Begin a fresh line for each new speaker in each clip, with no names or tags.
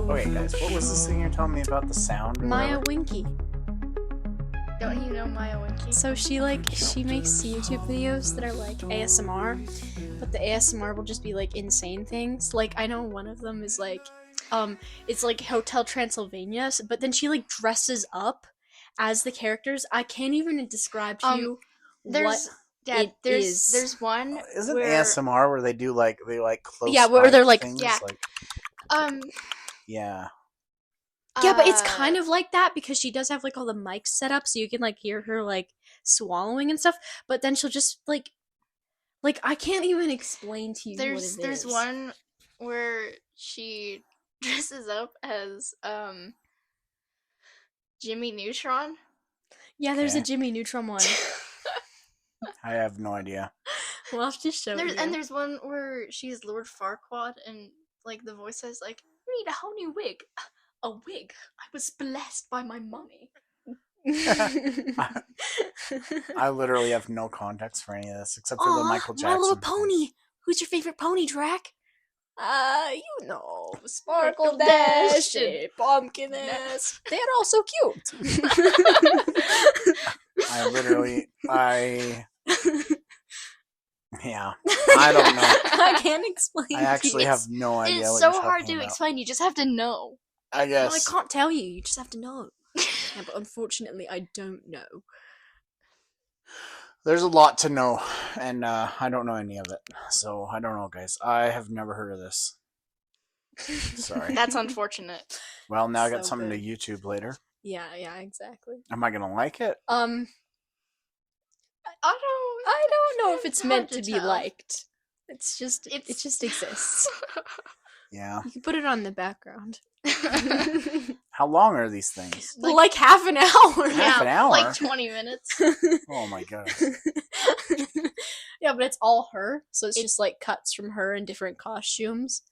Okay, guys, what was this thing you're telling me about the sound?
Maya Winky.
Don't you know Maya Winky?
So she makes YouTube videos that are like ASMR, but the ASMR will just be like insane things. Like I know one of them is like, it's like Hotel Transylvania, but then she like dresses up as the characters. I can't even describe to you what it is.
There's one
Isn't
where,
ASMR where they do like close
where they're
mic
like
things?
yeah.
Yeah.
Yeah, but it's kind of like that because she does have like all the mics set up so you can like hear her like swallowing and stuff. But then she'll just like I can't even explain to you what it is.
There's one where she dresses up as Jimmy Neutron.
Yeah, there's a
Okay.
Jimmy Neutron one.
I have no idea.
We'll have to show you.
And there's one where she's Lord Farquaad and like the voice says like, "You need a whole new wig." A wig. I was blessed by my mummy.
I literally have no context for any of this except for the Michael Jackson.
My Little
thing.
Pony. Who's your favorite pony, Drac? You know,
Sparkle
Sparkle
Dash
Dash
and
and Pumpkiness. They're all so cute.
Yeah, I don't know.
I can't explain.
I actually have no idea.
It's
what
so
you're
hard
talking
to
about.
explain. You just have to know.
I
No,
guess.
I can't tell you. You just have to know. Yeah, but unfortunately, I don't know.
There's a lot to know, and I don't know any of it. So I don't know, guys. I have never heard of this. Sorry.
That's unfortunate.
Well, now I got
So
something
good.
to YouTube later.
Yeah, exactly.
Am I gonna like it?
I
don't know if it's
hard
meant
to
to be
tell.
liked. It just exists.
Yeah.
You can put it on the background.
How long are these things?
Like half an hour.
Half an hour?
Like 20 minutes.
Oh my god.
Yeah, but it's all her, so it's just like cuts from her in different costumes.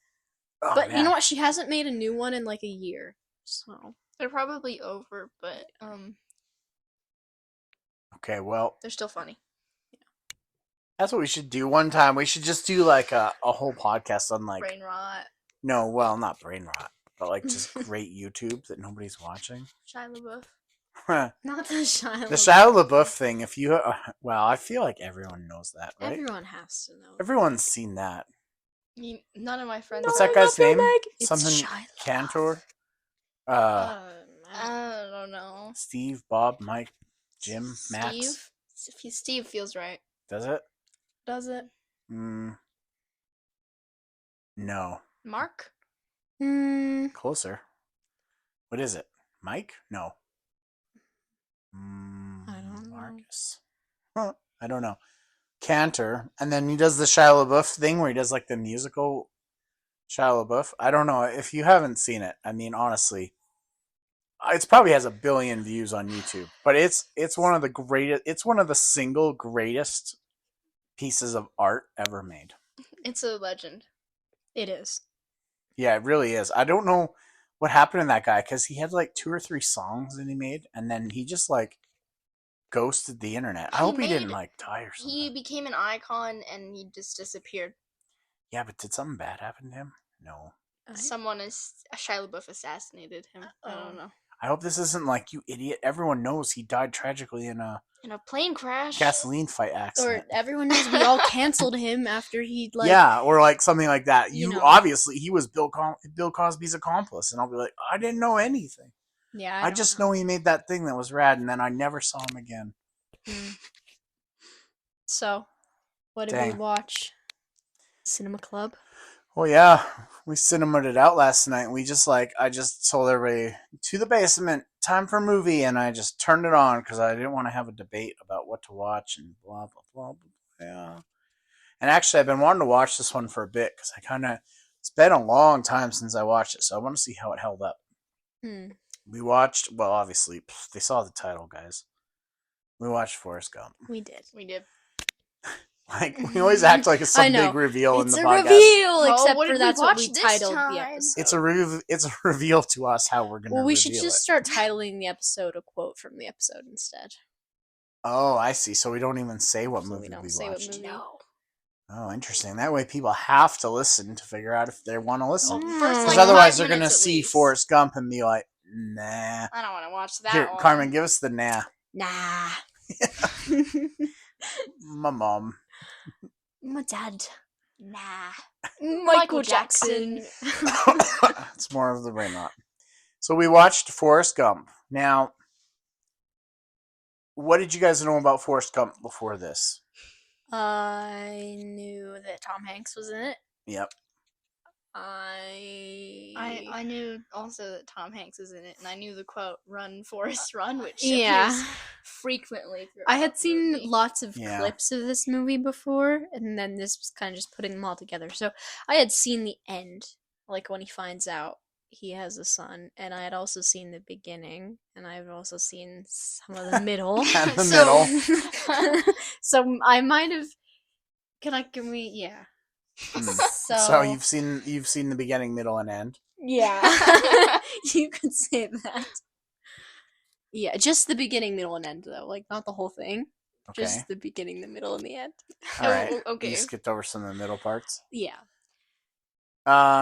Oh,
But you
man.
know what? She hasn't made a new one in like a year. So
They're probably over, but
Okay, well,
they're still funny.
that's what we should do one time. We should just do like a whole podcast on like
Brain rot.
no, well, not brain rot, but like just great YouTube that nobody's watching.
Shia LaBeouf.
not the Shia.
The Shia LaBeouf thing. If you, well, I feel like everyone knows that, right?
Everyone has to know.
Everyone's seen that.
None of my friends.
What's
No,
that
I
guy's
love your
name?
leg. It's
Something
Shia LaBeouf.
Cantor.
I don't know.
Steve, Bob, Mike, Jim, Max.
Steve feels right.
Does it?
Does it?
No.
Mark?
Closer. What is it? Mike? No.
I don't know.
Marcus. Huh, I don't know. Cantor. And then he does the Shia LaBeouf thing where he does like the musical Shia LaBeouf. I don't know. If you haven't seen it, I mean, honestly, it probably has 1 billion views on YouTube. But it's one of the greatest, it's one of the single greatest pieces of art ever made.
It's a legend.
It is.
Yeah, it really is. I don't know what happened to that guy because he had like 2 or 3 songs that he made, and then he just like ghosted the internet. I hope he didn't like die or something.
He became an icon and he just disappeared.
Yeah, but did something bad happen to him? No.
Shia LaBeouf assassinated him. I don't know.
I hope this isn't like, you idiot. Everyone knows he died tragically in a
In a plane crash.
gasoline fight
Or
accident.
everyone knows we all canceled him after he like.
Yeah, or like something like that.
you know.
Obviously, he was Bill Cosby's accomplice, and I'll be like, I didn't know anything.
Yeah.
I just know he made that thing that was rad, and then I never saw him again.
So, what did we watch? Cinema Club.
Well, yeah, we cinemaed it out last night. We just I just told everybody to the basement, time for a movie, and I just turned it on because I didn't want to have a debate about what to watch and blah blah blah blah. Yeah, and actually, I've been wanting to watch this one for a bit because it's been a long time since I watched it, so I want to see how it held up. We watched, well, obviously, they saw the title, guys. We watched Forrest Gump.
We did.
Like, we always act like it's some
I know.
big reveal in
It's
the
a
podcast.
reveal,
Oh,
except
what
for
did we
that's what we
watch this
titled the
time?
episode.
It's a reveal to us how we're gonna.
Well, we should
reveal
just
it.
start titling the episode a quote from the episode instead.
Oh, I see. So we don't even say what
So
movie
we don't
we
say what
watched.
movie.
No.
Oh, interesting. That way people have to listen to figure out if they want to listen.
Well, first,
Because
like,
otherwise
5
they're going to
minutes at
see
least.
Forrest Gump and be like, nah.
I don't want to watch that
Here,
one.
Carmen, give us the nah.
Nah.
My mom.
My dad.
Nah.
Michael Jackson.
It's more of the brain rot. So we watched Forrest Gump. Now, what did you guys know about Forrest Gump before this?
I knew that Tom Hanks was in it.
Yep.
I knew also that Tom Hanks is in it, and I knew the quote "Run, Forrest, run," which
Yeah.
appears frequently.
I had
throughout the
seen
movie.
lots of
Yeah.
clips of this movie before, and then this was kind of just putting them all together. So I had seen the end, like when he finds out he has a son, and I had also seen the beginning, and I've also seen some of the middle.
And the
So-
middle.
So I might have. Can we? Yeah.
So you've seen the beginning, middle, and end.
Yeah. You could say that. Yeah, just the beginning, middle, and end, though. Like, not the whole thing.
Okay.
Just the beginning, the middle, and the end.
All right.
okay.
You skipped over some of the middle parts.
Yeah.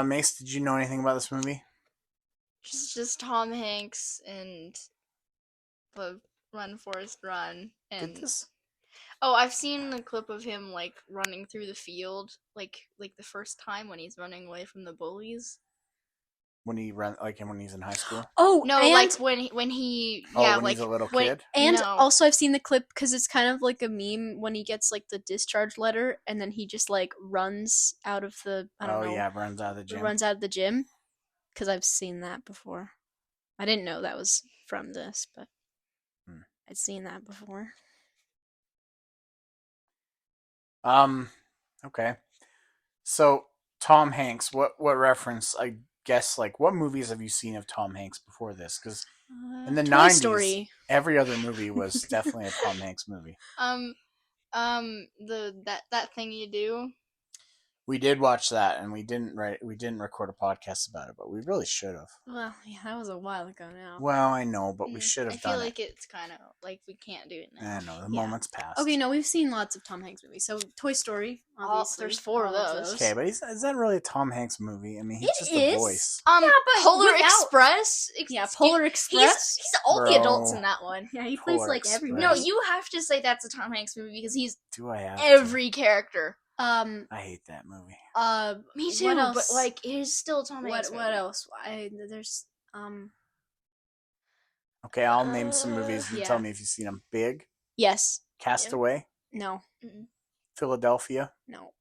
Mace, did you know anything about this movie?
Just Tom Hanks and the Run, Forrest, Run, and
Did this?
oh, I've seen the clip of him like running through the field, like the first time when he's running away from the bullies.
When he ran, like when he's in high school?
Oh,
No,
and,
like when he
Oh,
yeah,
when
like
he's a little
when-
kid?
and
No.
also I've seen the clip because it's kind of like a meme when he gets, like, the discharge letter, and then he just, like, runs out of the, I don't know.
Oh, yeah, runs out of the gym.
Runs out of the gym. Because I've seen that before. I didn't know that was from this, but I'd seen that before.
Okay. So, Tom Hanks, what reference, I guess, like, what movies have you seen of Tom Hanks before this? Because in the
Toy
90s,
Story.
every other movie was definitely a Tom Hanks movie.
That thing you do.
We did watch that, and we didn't record a podcast about it, but we really should have.
Well, yeah, that was a while ago now.
Well, I know, but we should
I
have
feel
done
like
it.
it's kind of like we can't do it now.
I know, the
Yeah.
moment's passed.
Okay, no, we've seen lots of Tom Hanks movies. So, Toy Story, obviously.
there's 4 of
all
those.
Okay, but is that really a Tom Hanks movie? I mean, he's
It
just
is.
a voice.
Yeah, but
Polar
without-
Express.
Yeah, Polar Express.
He's all the
Bro.
adults in that one.
Yeah, he plays
Polar
like everyone.
No,
Express.
you have to say that's a Tom Hanks movie because he's
Do I have to?
every character.
I hate that movie.
Me too,
What
but
else?
like it is still a Tom Hanks.
What else? There's
Okay, I'll name some movies. You
yeah.
tell me if you've seen them. Big,
yes.
Castaway,
No.
Philadelphia,
No.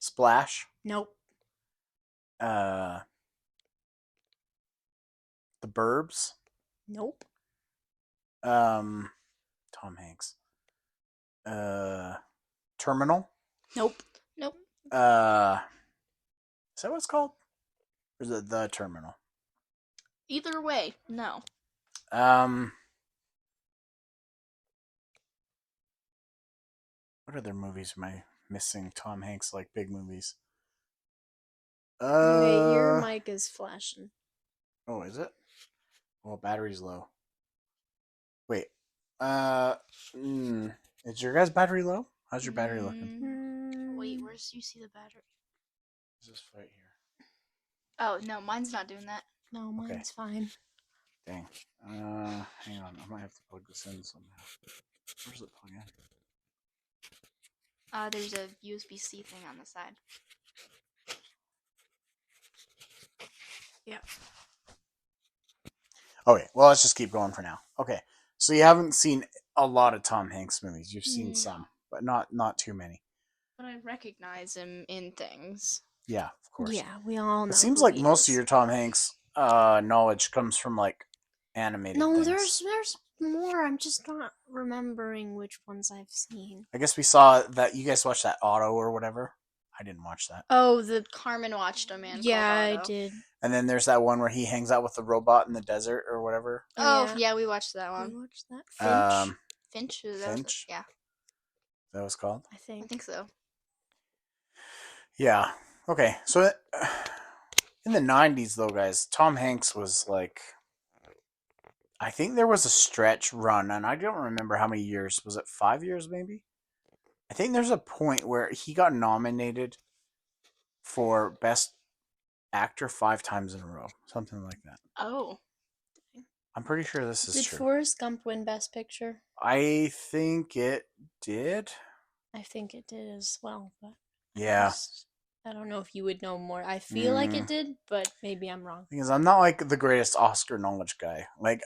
Splash,
Nope.
The Burbs,
Nope.
Tom Hanks, Terminal,
Nope.
Nope.
is that what it's called? Or is it The Terminal?
Either way, no.
What other movies am I missing? Tom Hanks, like big movies.
Okay, your mic is flashing.
Oh, is it? Well, battery's low. Wait. Is your guys' battery low? How's your battery looking?
Wait, where's you see the battery?
Is this right here?
Oh no, mine's not doing that.
No, mine's fine.
Dang. Hang on. I might have to plug this in somehow. Where's it plug in?
There's a USB-C thing on the side.
Yeah.
Okay, well, let's just keep going for now. Okay, so you haven't seen a lot of Tom Hanks movies. You've seen some, but not too many.
But I recognize him in things.
Yeah, of course.
Yeah, we all know.
It seems
who
like
he
most of
is.
your Tom Hanks knowledge comes from like animated
No,
things.
there's more. I'm just not remembering which ones I've seen.
I guess we saw that you guys watched that Auto or whatever. I didn't watch that.
Oh, the
Carmen watched a man.
yeah, I
called Otto.
did.
And then there's that one where he hangs out with the robot in the desert or whatever.
Oh
Yeah.
yeah, we watched that
We
one.
watched that. Finch,
Finch. Is that
Finch?
Yeah,
That was called.
I
I
think.
think so.
Yeah. Okay. So in the 90s, though, guys, Tom Hanks was like, I think there was a stretch run, and I don't remember how many years. Was it 5 years, maybe? I think there's a point where he got nominated for Best Actor 5 times in a row, something like that.
Oh.
I'm pretty sure this is
Did
true.
Forrest Gump win Best Picture?
I think it did.
I think it did as well, but
Yeah.
I don't know if you would know more. I feel like it
Mm.
did, but maybe I'm wrong.
Because I'm not like the greatest Oscar knowledge guy. Like,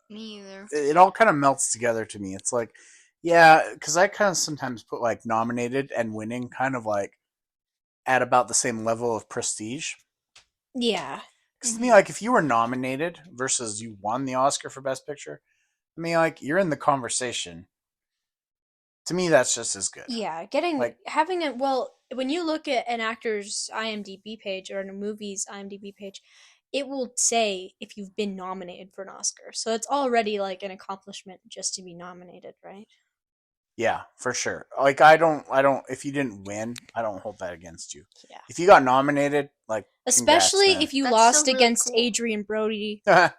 Me either.
it all kind of melts together to me. It's like, yeah, because I kind of sometimes put like nominated and winning kind of like at about the same level of prestige.
Yeah.
Because to me, like, if you were nominated versus you won the Oscar for Best Picture, I mean, like, you're in the conversation. To me, that's just as good.
Yeah, having it. Well, when you look at an actor's IMDb page or in a movie's IMDb page, it will say if you've been nominated for an Oscar. So it's already like an accomplishment just to be nominated, right?
Yeah, for sure. Like, if you didn't win, I don't hold that against you.
Yeah.
If you got nominated, like,
Especially
congrats,
if you
That's
lost
still really
against
cool.
Adrian Brody.
man.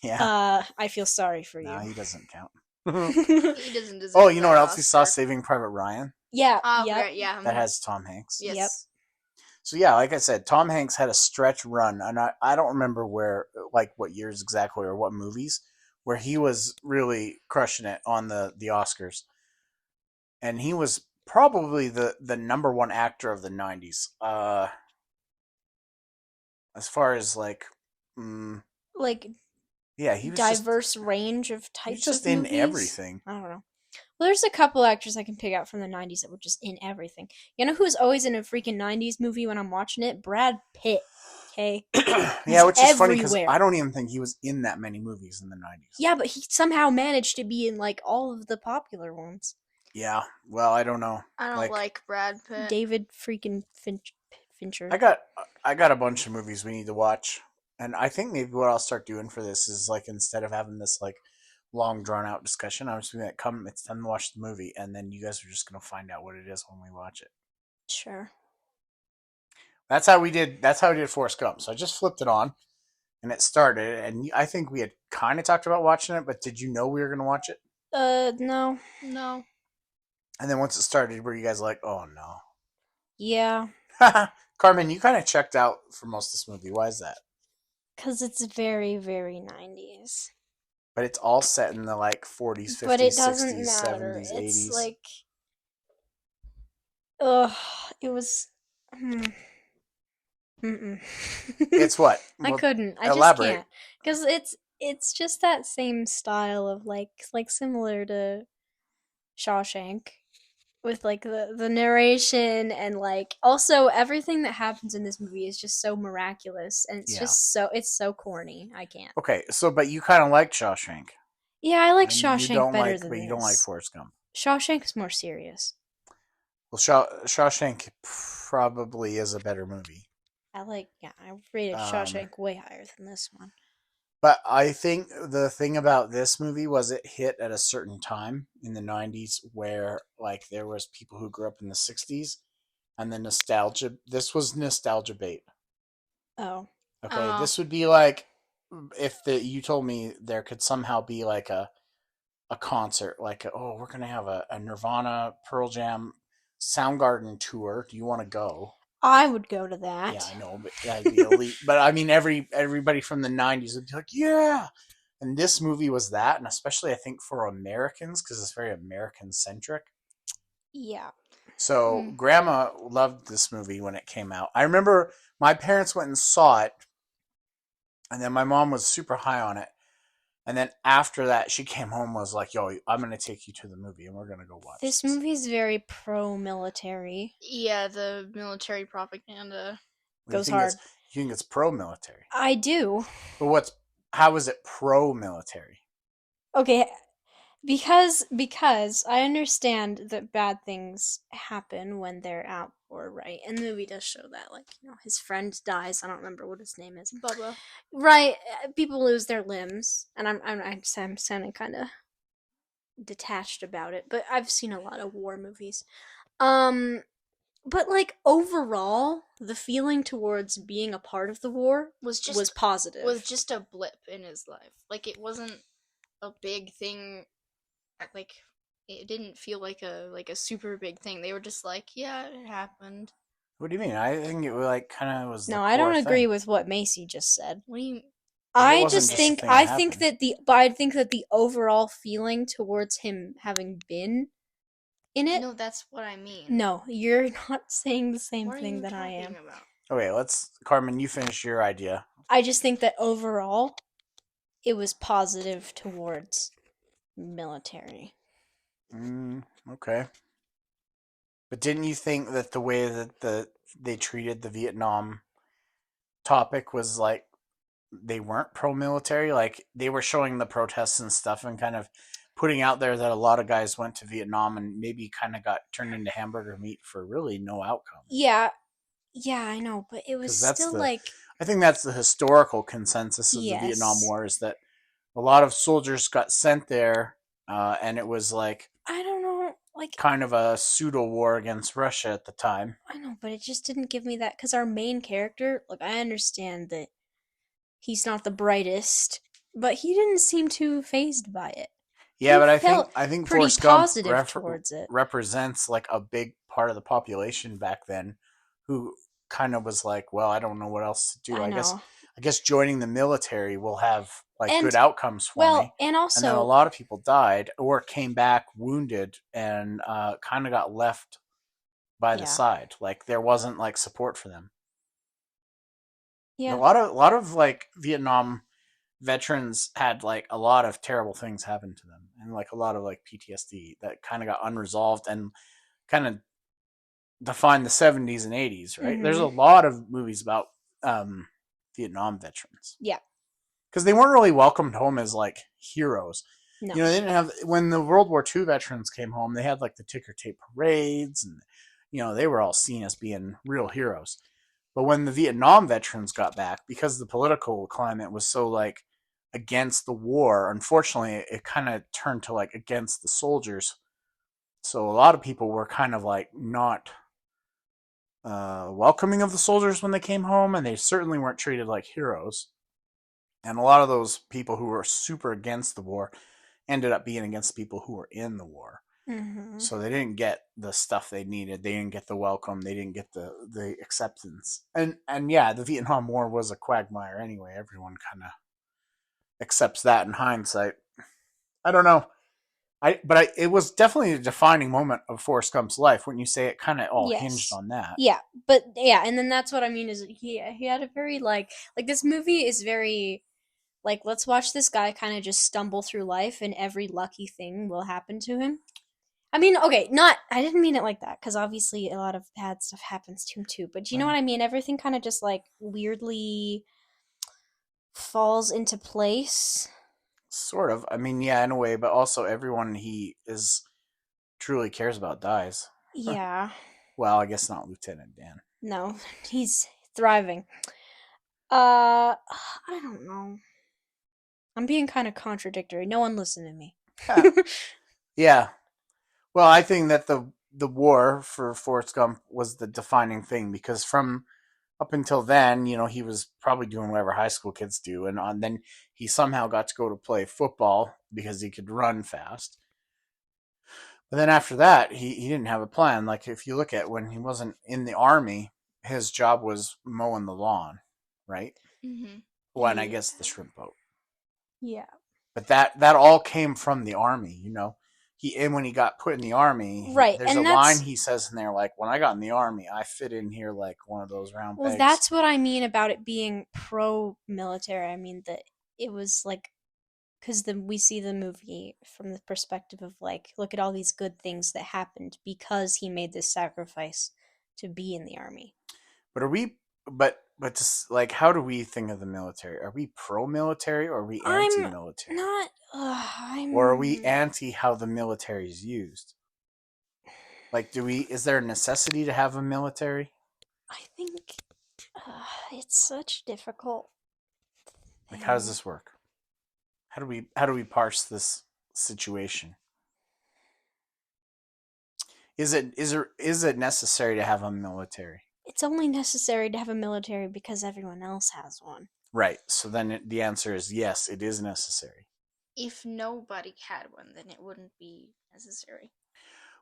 Yeah.
I feel sorry for
No,
you.
he doesn't count.
He doesn't deserve
Oh, you know
that
what else we saw?
Oscar.
Saving Private Ryan.
Yeah.
Oh,
Yep.
right, yeah.
That has Tom Hanks.
Yes.
Yep.
So yeah, like I said, Tom Hanks had a stretch run, and I don't remember where, like, what years exactly or what movies, where he was really crushing it on the Oscars, and he was probably the number one actor of the '90s. As far as like,
Like
yeah, he was
diverse range of
he was
types
just
of
in
movies.
everything.
I don't know. Well, there's a couple actors I can pick out from the 90s that were just in everything. You know who's always in a freaking 90s movie when I'm watching it? Brad Pitt. Okay?
Yeah, which is funny because
everywhere.
I don't even think he was in that many movies in the '90s.
Yeah, but he somehow managed to be in like all of the popular ones.
Yeah, well, I don't know.
I don't like Brad Pitt.
David freaking Fincher.
I got a bunch of movies we need to watch, and I think maybe what I'll start doing for this is like instead of having this like long drawn out discussion, I'm just gonna come. It's time to watch the movie, and then you guys are just gonna find out what it is when we watch it.
Sure.
That's how we did. That's how we did Forrest Gump. So I just flipped it on, and it started. And I think we had kind of talked about watching it, but did you know we were gonna watch it?
No.
No.
And then once it started, were you guys like, "Oh no"?
Yeah.
Carmen, you kind of checked out for most of this movie. Why is that?
Because it's very, very 90s.
But it's all set in the like 40s, 50s,
But it doesn't
60s,
matter.
70s,
It's
80s.
like. Ugh. It was. Mm-mm.
It's what?
I
Well,
couldn't. I
elaborate.
just can't. Because it's just that same style of like similar to Shawshank. With like the narration and like also everything that happens in this movie is just so miraculous and it's
Yeah.
just it's so corny. I can't.
Okay, so but you kind of like Shawshank.
Yeah, I like
And
Shawshank
you don't
better
like,
than
but
this.
you don't like Forrest Gump.
Shawshank's more serious.
Well, Shawshank probably is a better movie.
I rated Shawshank way higher than this one.
But I think the thing about this movie was it hit at a certain time in the '90s where like there was people who grew up in the '60s, and the nostalgia. This was nostalgia bait.
Oh.
Okay, this would be like if you told me there could somehow be like a concert, like we're gonna have a Nirvana, Pearl Jam, Soundgarden tour. Do you want to go?
I would go to that.
Yeah, I know, but that'd be elite. But I mean, everybody from the '90s would be like, yeah. And this movie was that, and especially I think for Americans because it's very American centric.
Yeah.
So Grandma loved this movie when it came out. I remember my parents went and saw it, and then my mom was super high on it. And then after that, she came home and was like, yo, I'm going to take you to the movie, and we're going to go watch
This movie is very pro-military.
Yeah, the military propaganda.
Goes hard.
You think it's pro-military?
I do.
But how is it pro-military?
Okay, because I understand that bad things happen when they're at war, right? And the movie does show that, like, you know, his friend dies. I don't remember what his name is.
Bubba.
Right, people lose their limbs, and I'm sounding kind of detached about it, but I've seen a lot of war movies. But like overall, the feeling towards being a part of the war was positive.
Was just a blip in his life. Like it wasn't a big thing. Like it didn't feel like a super big thing. They were just like, yeah, it happened.
What do you mean? I think it like kind of was the
No, I
core
don't agree
thing.
with what Macy just said.
What do you?
Like it
I
wasn't
just
just a
Okay.
think
thing that
I think
happened.
that the overall feeling towards him having been in it.
No, that's what I mean.
No, you're not saying the same
What are
thing
you
that I
talking
am.
about?
Okay, Carmen, you finish your idea.
I just think that overall it was positive towards military.
Okay. But didn't you think that the way that they treated the Vietnam topic was like they weren't pro-military? Like they were showing the protests and stuff and kind of putting out there that a lot of guys went to Vietnam and maybe kind of got turned into hamburger meat for really no outcome.
Yeah, yeah, I know, but it was
Because that's
still like
I think that's the historical consensus of the Vietnam
yes.
War is that a lot of soldiers got sent there, and it was like
I don't know, like
kind of a pseudo war against Russia at the time.
I know, but it just didn't give me that because our main character, like I understand that he's not the brightest, but he didn't seem too phased by it.
Yeah,
He
but
felt
I think
pretty
Forrest Gump
positive towards it.
represents like a big part of the population back then, who kind of was like, well, I don't know what else to do.
I know.
I guess joining the military will have like good
And
outcomes for
well,
me.
and
And then a
also
lot of people died or came back wounded and kind of got left by the
yeah.
side. Like there wasn't like support for them.
Yeah.
A lot of like Vietnam veterans had like a lot of terrible things happen to them and like a lot of like PTSD that kind of got unresolved and kind of defined the 70s and 80s, right? There's a
Mhm.
lot of movies about Vietnam veterans
Yeah.
because they weren't really welcomed home as like heroes.
No.
You know, they didn't have when the World War II veterans came home, they had like the ticker tape parades and you know, they were all seen as being real heroes. But when the Vietnam veterans got back, because the political climate was so like against the war, unfortunately, it kind of turned to like against the soldiers. So a lot of people were kind of like not welcoming of the soldiers when they came home, and they certainly weren't treated like heroes. And a lot of those people who were super against the war ended up being against people who were in the war.
Mhm.
So they didn't get the stuff they needed. They didn't get the welcome. They didn't get the acceptance. And yeah, the Vietnam War was a quagmire anyway. Everyone kind of accepts that in hindsight. I don't know. It was definitely a defining moment of Forrest Gump's life when you say it kind of all hinged
Yes.
on that.
Yeah, but yeah, and then that's what I mean is he had a very like this movie is very like let's watch this guy kind of just stumble through life and every lucky thing will happen to him. I mean, okay, not I didn't mean it like that because obviously a lot of bad stuff happens to him too, but you know what I mean? Everything kind of just like weirdly falls into place.
Sort of. I mean, yeah, in a way, but also everyone he is truly cares about dies.
Yeah.
Well, I guess not Lieutenant Dan.
No, he's thriving. Uh I don't know. I'm being kind of contradictory. No one listen to me.
Yeah. Well, I think that the war for Forrest Gump was the defining thing because from up until then, you know, he was probably doing whatever high school kids do, and then he somehow got to go to play football because he could run fast. But then after that, he didn't have a plan. Like if you look at when he wasn't in the army, his job was mowing the lawn, right?
Mm-hmm.
Well, and I
Yeah.
guess the shrimp boat.
Yeah.
But that all came from the army, you know. And when he got put in the army,
Right.
there's a
And
line
that's
he says in there like, "When I got in the army, I fit in here like one of those round
well
pegs."
that's what I mean about it being pro military. I mean that it was like cuz the we see the movie from the perspective of like look at all these good things that happened because he made this sacrifice to be in the army.
But are we? But just like, how do we think of the military? Are we pro-military or are we
I'm
anti-military,
not
or are we
I'm
anti how the military is used? Like, do we? Is there a necessity to have a military?
I think it's such a difficult
Like, how does
thing.
this work? How do we parse this situation? Is it necessary to have a military?
It's only necessary to have a military because everyone else has one.
Right. So then the answer is yes, it is necessary.
If nobody had one, then it wouldn't be necessary.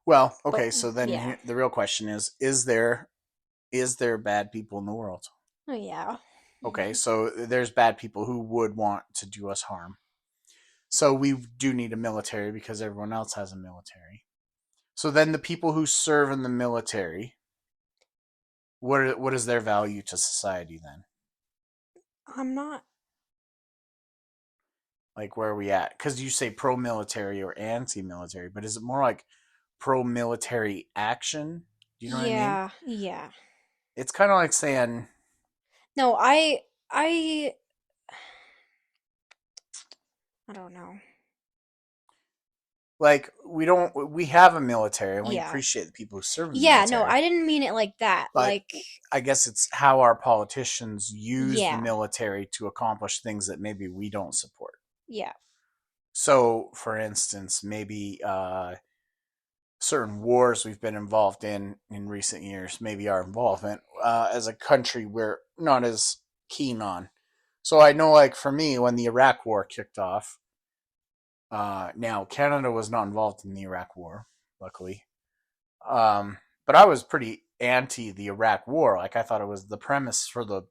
Well,
But
okay, so then
yeah.
here, the real question is there bad people in the world?
Oh yeah.
Okay,
Mm-hmm.
so there's bad people who would want to do us harm. So we do need a military because everyone else has a military. So then the people who serve in the military, what is their value to society then?
I'm not.
Like where are we at? Because you say pro-military or anti-military, but is it more like pro-military action? Do you know what I mean?
Yeah. Yeah.
It's kind of like saying
No, I I don't know.
like we have a military and we
Yeah.
appreciate the people who serve in the
Yeah, no,
military,
I didn't mean it like that.
but
Like,
I guess it's how our politicians use the
yeah.
military to accomplish things that maybe we don't support.
Yeah.
So, for instance, maybe certain wars we've been involved in recent years, maybe our involvement as a country we're not as keen on. So I know, like for me, when the Iraq War kicked off, now Canada was not involved in the Iraq War, luckily, but I was pretty anti the Iraq War. Like I thought it was the premise for the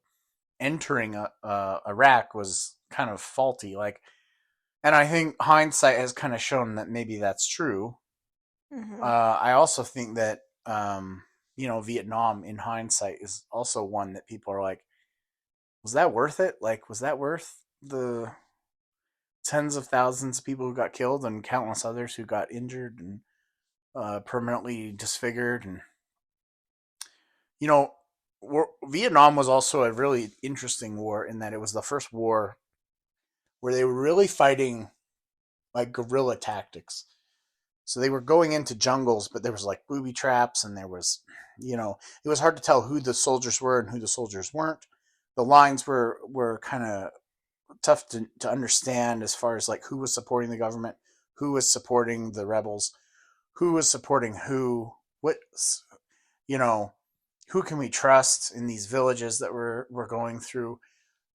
entering Iraq was kind of faulty. Like, and I think hindsight has kind of shown that maybe that's true.
Mhm.
I also think that Vietnam in hindsight is also one that people are like, was that worth it? Like, was that worth the tens of thousands of people who got killed and countless others who got injured and permanently disfigured? And you know, Vietnam was also a really interesting war in that it was the first war where they were really fighting like guerrilla tactics. So they were going into jungles, but there was like booby traps, and there was, it was hard to tell who the soldiers were and who the soldiers weren't. The lines were kind of tough to understand as far as like who was supporting the government, who was supporting the rebels, who was supporting who, what, you know, who can we trust in these villages that we're going through.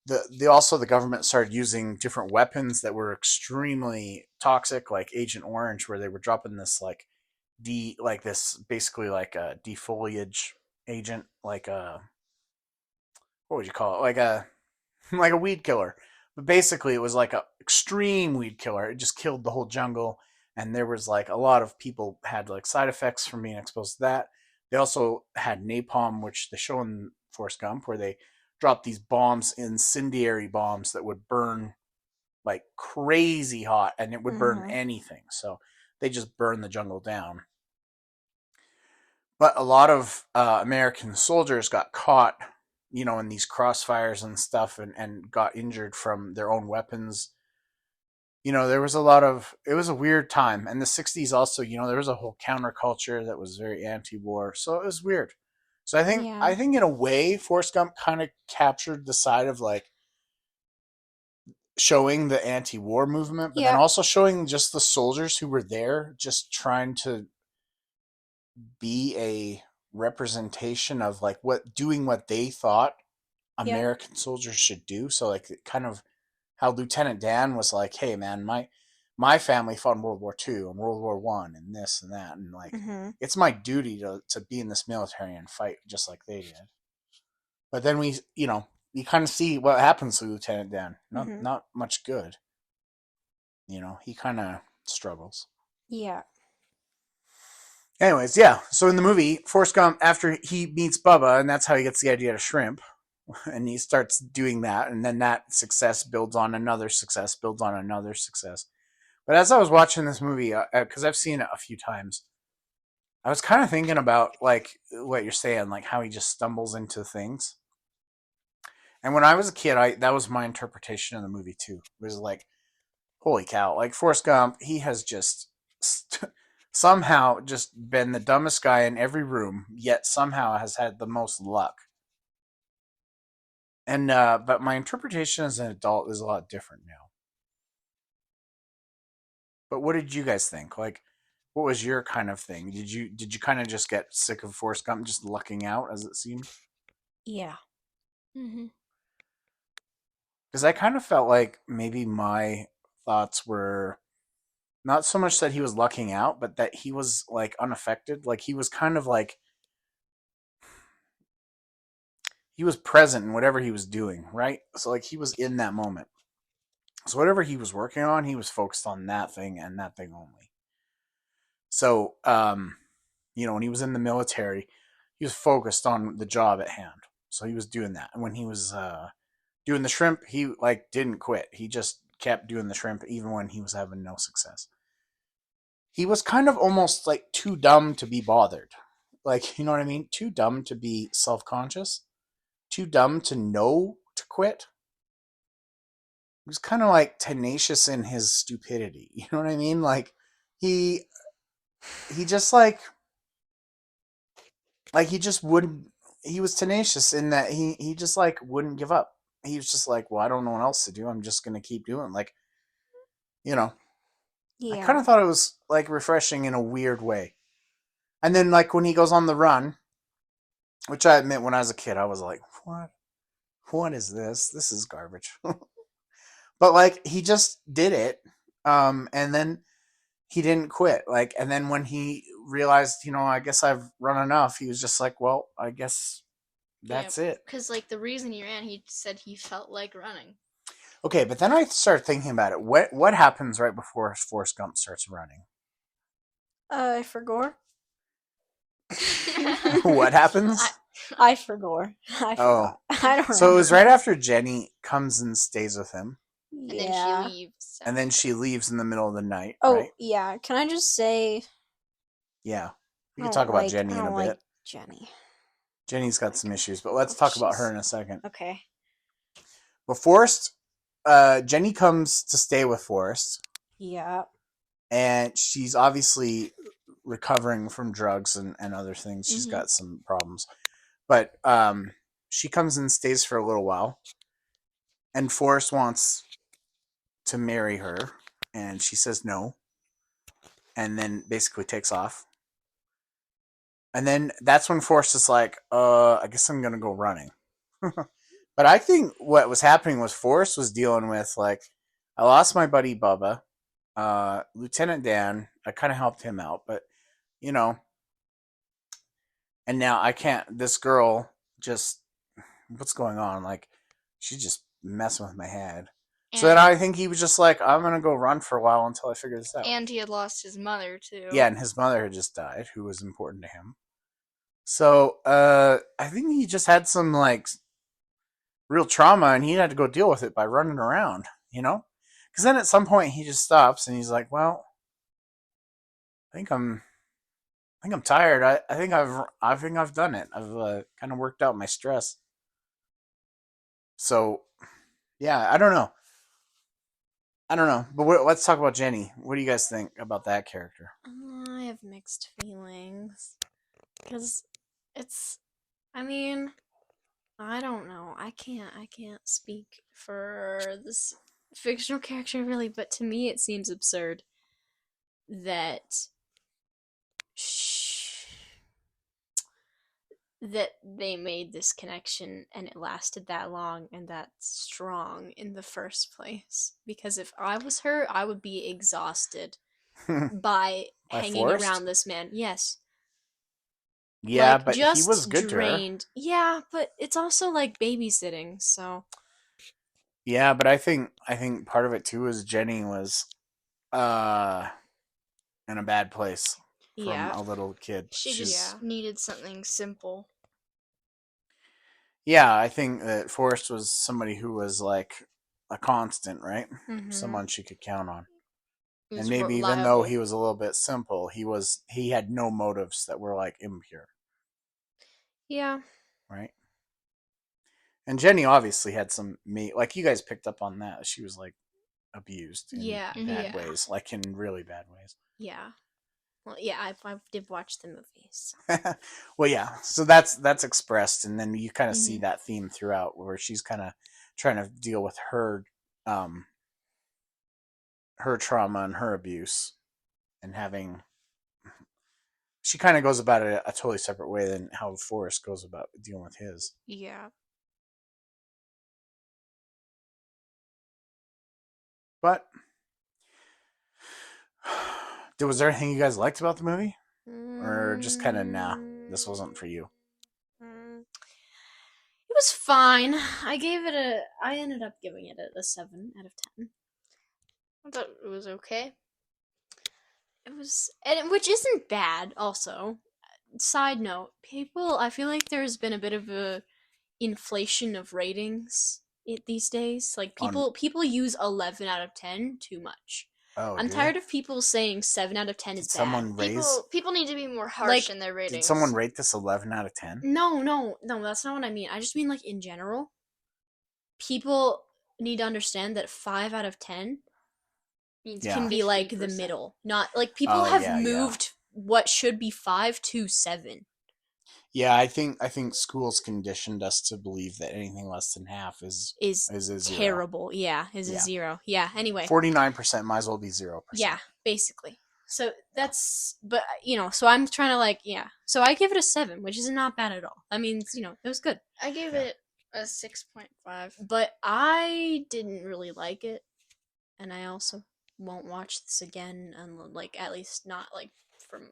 The government started using different weapons that were extremely toxic, like Agent Orange, where they were dropping this like this basically like a defoliage agent, like a what would you call it, like a like a weed killer. But basically, it was like a extreme weed killer. It just killed the whole jungle, and there was like a lot of people had like side effects from being exposed to that. They also had napalm, which they show in Forrest Gump, where they dropped these bombs, incendiary bombs that would burn like crazy hot, and it would burn
Mhm.
anything. So they just burned the jungle down. But a lot of American soldiers got caught, in these crossfires and stuff, and got injured from their own weapons. There was a lot of, it was a weird time. And the 60s also, there was a whole counterculture that was very anti-war. So it was weird. So I think,
Yeah.
I think in a way, Forrest Gump kind of captured the side of like showing the anti-war movement, but then
Yeah.
also showing just the soldiers who were there, just trying to be a representation of like what they thought
Yeah.
American soldiers should do. So like kind of how Lieutenant Dan was like, "Hey man, my family fought in World War II and World War One and this and that, and like
Mhm.
it's my duty to be in this military and fight just like they did." But then you kind of see what happens to Lieutenant Dan. Not
Mhm.
not much good. He kind of struggles.
Yeah.
Anyways, yeah. So in the movie, Forrest Gump, after he meets Bubba, and that's how he gets the idea to shrimp, and he starts doing that, and then that success builds on another success, builds on another success. But as I was watching this movie, because I've seen it a few times, I was kind of thinking about like what you're saying, like how he just stumbles into things. And when I was a kid, I that was my interpretation of the movie too. It was like, holy cow! Like Forrest Gump, he has just somehow just been the dumbest guy in every room, yet somehow has had the most luck. And but my interpretation as an adult is a lot different now. But what did you guys think? Like, what was your kind of thing? Did you kind of just get sick of Forrest Gump just lucking out, as it seemed?
Yeah.
Mm-hmm.
Because I kind of felt like maybe my thoughts were not so much that he was lucking out, but that he was like unaffected. Like he was kind of like he was present in whatever he was doing, right? So like he was in that moment. So whatever he was working on, he was focused on that thing and that thing only. So when he was in the military, he was focused on the job at hand. So he was doing that. And when he was doing the shrimp, he like didn't quit. He just kept doing the shrimp even when he was having no success. He was kind of almost like too dumb to be bothered. Like, you know what I mean? Too dumb to be self-conscious. Too dumb to know to quit. He was kind of like tenacious in his stupidity. You know what I mean? Like he just like he just wouldn't. He was tenacious in that he just like wouldn't give up. He was just like, well, I don't know what else to do. I'm just gonna keep doing. Like, you know, I kind
Yeah.
of thought it was like refreshing in a weird way. And then like when he goes on the run, which I admit when I was a kid, I was like, what? What is this? This is garbage. But like he just did it, and then he didn't quit. Like, and then when he realized, I guess I've run enough, he was just like, well, I guess
Yeah,
that's it.
because like the reason he ran, he said he felt like running.
Okay, but then I started thinking about it. What happens right before Forrest Gump starts running?
For gore.
What happens?
I forgot. I
Oh,
forgot. I don't
so it was
remember.
right after Jenny comes and stays with him,
And then she
Yeah.
leaves.
and then she leaves in the middle of the night,
Oh,
right?
yeah. Can I just say
Yeah, we
I
can talk
don't
about
like
Jenny
I
in a
don't like
bit.
Jenny.
Jenny's got some
Like her.
issues, but let's
Oh,
talk about her
she's
in a second.
okay.
But Forrest, Jenny comes to stay with Forrest,
Yeah.
and she's obviously recovering from drugs and other things. She's
Mhm.
got some problems, but she comes and stays for a little while, and Forrest wants to marry her, and she says no, and then basically takes off. And then that's when Forrest is like, I guess I'm gonna go running. But I think what was happening was Forrest was dealing with like, I lost my buddy Bubba, Lieutenant Dan. I kind of helped him out, but you know, and now I can't. This girl just, what's going on? Like, she's just messing with my head. So then
And
I think he was just like, I'm gonna go run for a while until I figure this out.
and he had lost his mother too.
Yeah, and his mother had just died, who was important to him. So I think he just had some like real trauma, and he had to go deal with it by running around. Because then at some point he just stops and he's like, "Well, I think I'm tired. I think I've done it. I've kind of worked out my stress." So yeah, I don't know. But let's talk about Jenny. What do you guys think about that character?
I have mixed feelings because it's. I mean, I don't know. I can't speak for this fictional character really, but to me it seems absurd that sh- that they made this connection and it lasted that long and that strong in the first place. Because if I was her, I would be exhausted by
By
hanging
Forrest?
around this man. Yes.
Yeah,
Like
but he was
just
good to her.
drained. Yeah, but it's also like babysitting, so
Yeah, but I think part of it too is Jenny was uh in a bad place from
yeah.
a little kid.
She
She's
just needed something simple.
Yeah, I think that Forrest was somebody who was like a constant, right?
Mhm.
Someone she could count on.
It
And
was
maybe even though
reliable.
he was a little bit simple, he had no motives that were like impure,
Yeah.
right? And Jenny obviously had some like you guys picked up on that. She was like abused in
Yeah.
bad
Yeah.
ways, like in really bad ways.
Yeah. Well, yeah, I did watch the movies.
Well, yeah. So that's expressed, and then you kind of see
Mhm.
that theme throughout, where she's kind of trying to deal with um, her trauma and her abuse, and having she kind of goes about it a totally separate way than how Forrest goes about dealing with his.
Yeah.
But Was there anything you guys liked about the movie? Or just kind of, nah, this wasn't for
Mm,
you?
It was fine. I ended up giving it a 7 out of 10.
I thought it was okay.
It was, which isn't bad. Also, side note, I feel like there's been a bit of a inflation of ratings these days. Like
On
people use 11 out of 10 too much.
Oh,
I'm
do they?
tired of people saying 7 out of 10
Did
is bad.
someone raise?
People need to be more harsh
Like,
in their
Did
ratings.
someone rate this 11 out of 10?
No, that's not what I mean. I just mean like in general, people need to understand that 5 out of 10
means
Yeah.
can be like the
50%.
middle. Not like people
Oh,
have
yeah, yeah.
moved what should be 5 to 7.
Yeah, I think schools conditioned us to believe that anything less than half is
Is
a zero.
terrible. Yeah, is a
Yeah.
0. Yeah, anyway.
49% might as well be 0%.
Yeah, basically. So that's, but so I'm trying to like, yeah. So I give it a 7, which is not bad at all. That means, it was good.
I gave
Yeah.
it a 6.5.
But I didn't really like it, and I also won't watch this again, and like at least not like from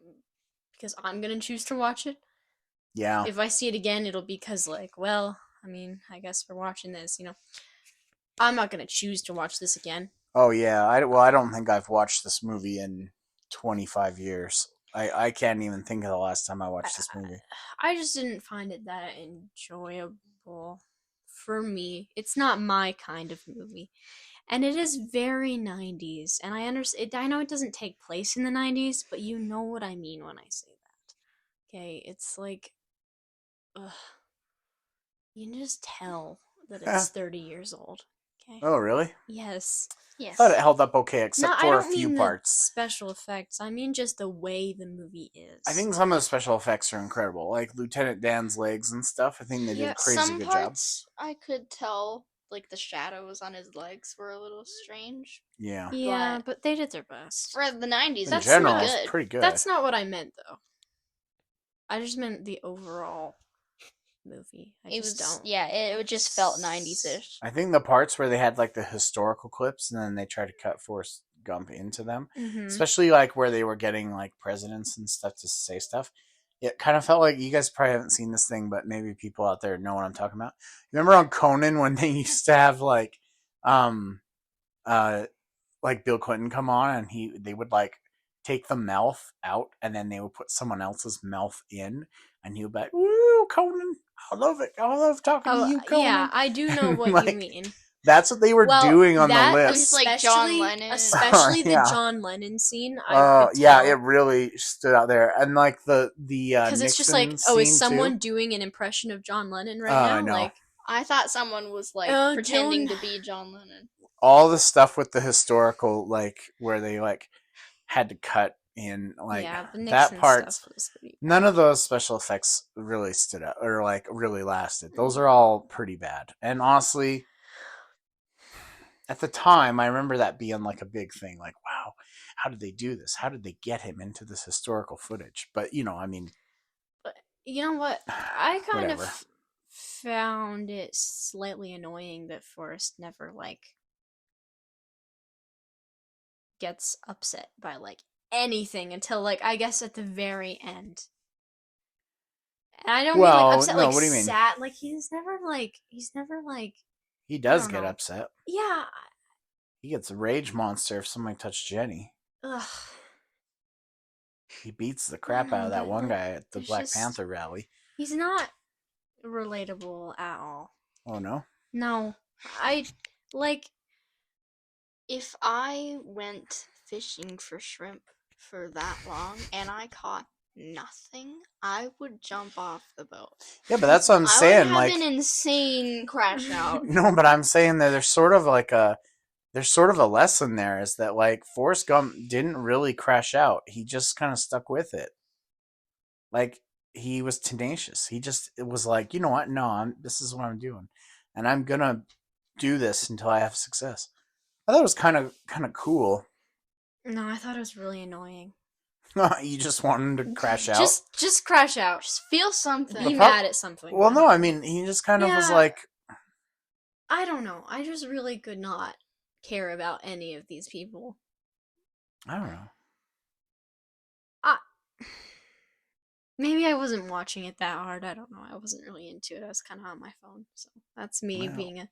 because I'm gonna choose to watch it.
Yeah.
If I see it again, it'll be because like, well, I mean, I guess we're watching this. I'm not gonna choose to watch this again.
Oh, yeah. I don't think I've watched this movie in 25 years. I can't even think of the last time I watched this movie.
I just didn't find it that enjoyable for me. It's not my kind of movie. And it is very 90s. And I understand. I know it doesn't take place in the 90s, but you know what I mean when I say that. Okay, it's like, ugh, you can just tell that it's 30 years old. Okay.
Oh, really?
Yes.
Yes.
I thought it held up okay, except
I
for a
don't
few
mean
parts.
the special effects. I mean just the way the movie is.
I think some of the special effects are incredible, like Lieutenant Dan's legs and stuff. I think they did a crazy
some
good
parts I could tell, like the shadows on his legs were a little strange.
job. Yeah.
Yeah, but they did their best.
For the 90s,
In
that's
general,
pretty
it's
good.
pretty good.
That's not what I meant, though. I just meant the overall movie.
It just felt 90s-ish.
I think the parts where they had like the historical clips and then they tried to cut Forrest Gump into them, especially like where they were getting like presidents and stuff to say stuff. It kind of felt like, you guys probably haven't seen this thing, but maybe people out there know what I'm talking about. Remember on Conan when they used to have like Bill Clinton come on and they would like take the mouth out and then they would put someone else's mouth in and he would be like, "Woo, Conan, I love it. I love talking to you, Conan."
Yeah, I do know what
Like,
you mean.
That's what they were doing on the list.
It's like John Lennon.
Especially
Yeah.
the John Lennon scene.
Yeah, it really stood out there. And like the
because it's just like,
Nixon
is
scene,
someone
too.
doing an impression of John Lennon right now?
No.
Like,
I thought someone was like pretending to be John Lennon.
All the stuff with the historical, like where they like had to cut in, like that part. None of those special effects really stood out or like really lasted. Those are all pretty bad. And honestly, at the time, I remember that being like a big thing. Like, wow, how did they do this? How did they get him into this historical footage? But I mean,
but you know what? I kind
whatever.
of found it slightly annoying that Forrest never like gets upset by like anything until like I guess at the very end. And I don't mean like upset,
no,
like
what do you mean?
sad. Like he's never like
He does
don't
get
know.
upset.
Yeah.
He gets a rage monster if somebody touched Jenny.
Ugh.
He beats the crap out of that one guy at the Black Panther rally.
He's not relatable at all.
Oh no?
No. I like
if I went fishing for shrimp for that long and I caught nothing, I would jump off the boat.
Yeah, but that's what I'm saying.
I would have an insane crash out.
No, but I'm saying that there's sort of a lesson there, is that like Forrest Gump didn't really crash out. He just kind of stuck with it. Like he was tenacious. It was like, you know what? No, this is what I'm doing, and I'm gonna do this until I have success. I thought it was kind of cool.
No, I thought it was really annoying.
You just want him to crash out?
Just crash out.
Just feel something.
Be mad at something.
Well, no, I mean, he just kind of was like...
I don't know. I just really could not care about any of these people.
I don't know.
Maybe I wasn't watching it that hard. I don't know. I wasn't really into it. I was kind of on my phone. So that's me
Well,
being a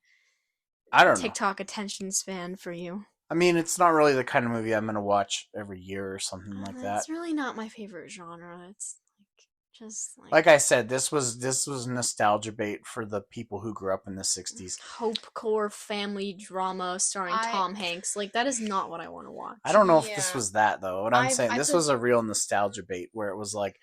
I don't know.
TikTok attention span for you.
I mean, it's not really the kind of movie I'm gonna watch every year or something like that.
It's really not my favorite genre. It's like just
Like I said, this was nostalgia bait for the people who grew up in the '60s.
hope core family drama starring
I
Tom Hanks. Like that is not what I want to
I
watch.
don't know if this
Yeah.
was that though. What I'm saying,
I
this
put
was a real nostalgia bait where it was like,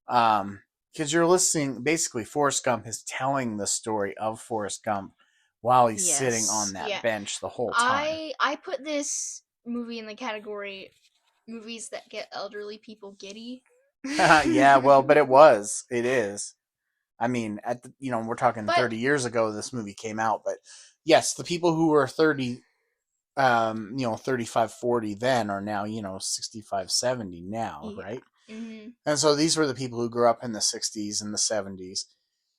because you're listening. Basically, Forrest Gump is telling the story of Forrest Gump while he's sitting on
Yes.
that
yeah.
bench the whole time.
I put this movie in the category movies that get elderly people giddy.
Yeah, well, but it is. I mean, we're talking
But
30 years ago this movie came out, but yes, the people who were 30, 35, 40 then are now, 65, 70 now,
Yeah.
right?
hmm
And so these were the people who grew up in the 60s and the 70s.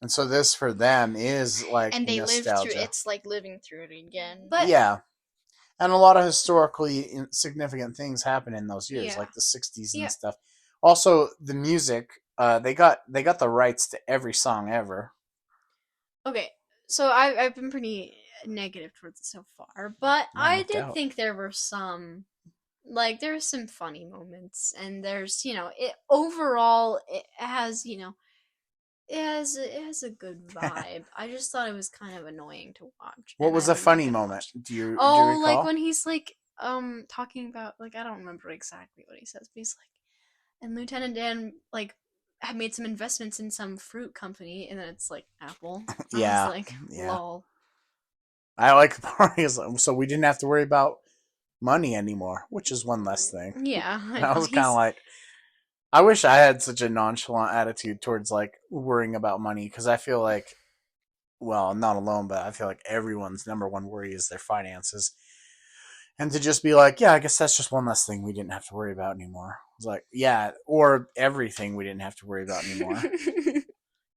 And so this for them is like
and they lived through
nostalgia.
it's like living through it again.
But
Yeah. And a lot of historically significant things happen in those years,
yeah.
like the 60s
Yeah.
and stuff. Also, the music, they got the rights to every song ever.
Okay. So I've been pretty negative towards it so far, but
Yeah,
I
no
did
doubt.
think there were some there's some funny moments, and there's it overall it has it has a good vibe. I just thought it was kind of annoying to watch,
What
and
was
I've
a
been not
funny
gonna
moment?
watch it.
Do you
Oh, like
recall?
when he's like talking about, like, I don't remember exactly what he says, but he's like, and Lieutenant Dan like had made some investments in some fruit company, and then it's like Apple. I was
Yeah,
like,
yeah.
lol.
I like the part. So we didn't have to worry about money anymore, which is one less thing.
Yeah, I
And I
know.
was kind of
He's
like, I wish I had such a nonchalant attitude towards like worrying about money because I feel like, well, I'm not alone, but I feel like everyone's number one worry is their finances. And to just be like, yeah, I guess that's just one less thing we didn't have to worry about anymore. It's like, yeah, or everything we didn't have to worry about anymore.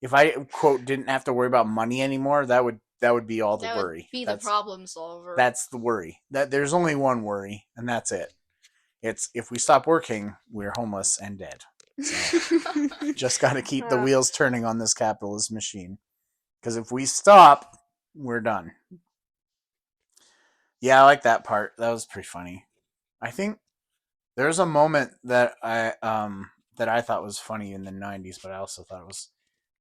If I quote didn't have to worry about money anymore, that would be all the
That would
worry.
be the
That's
problem solver.
that's the worry. That there's only one worry, and that's it. It's if we stop working, we're homeless and dead. So just got to keep the wheels turning on this capitalist machine. Because if we stop, we're done. Yeah, I like that part. That was pretty funny. I think there's a moment that I thought was funny in the '90s, but I also thought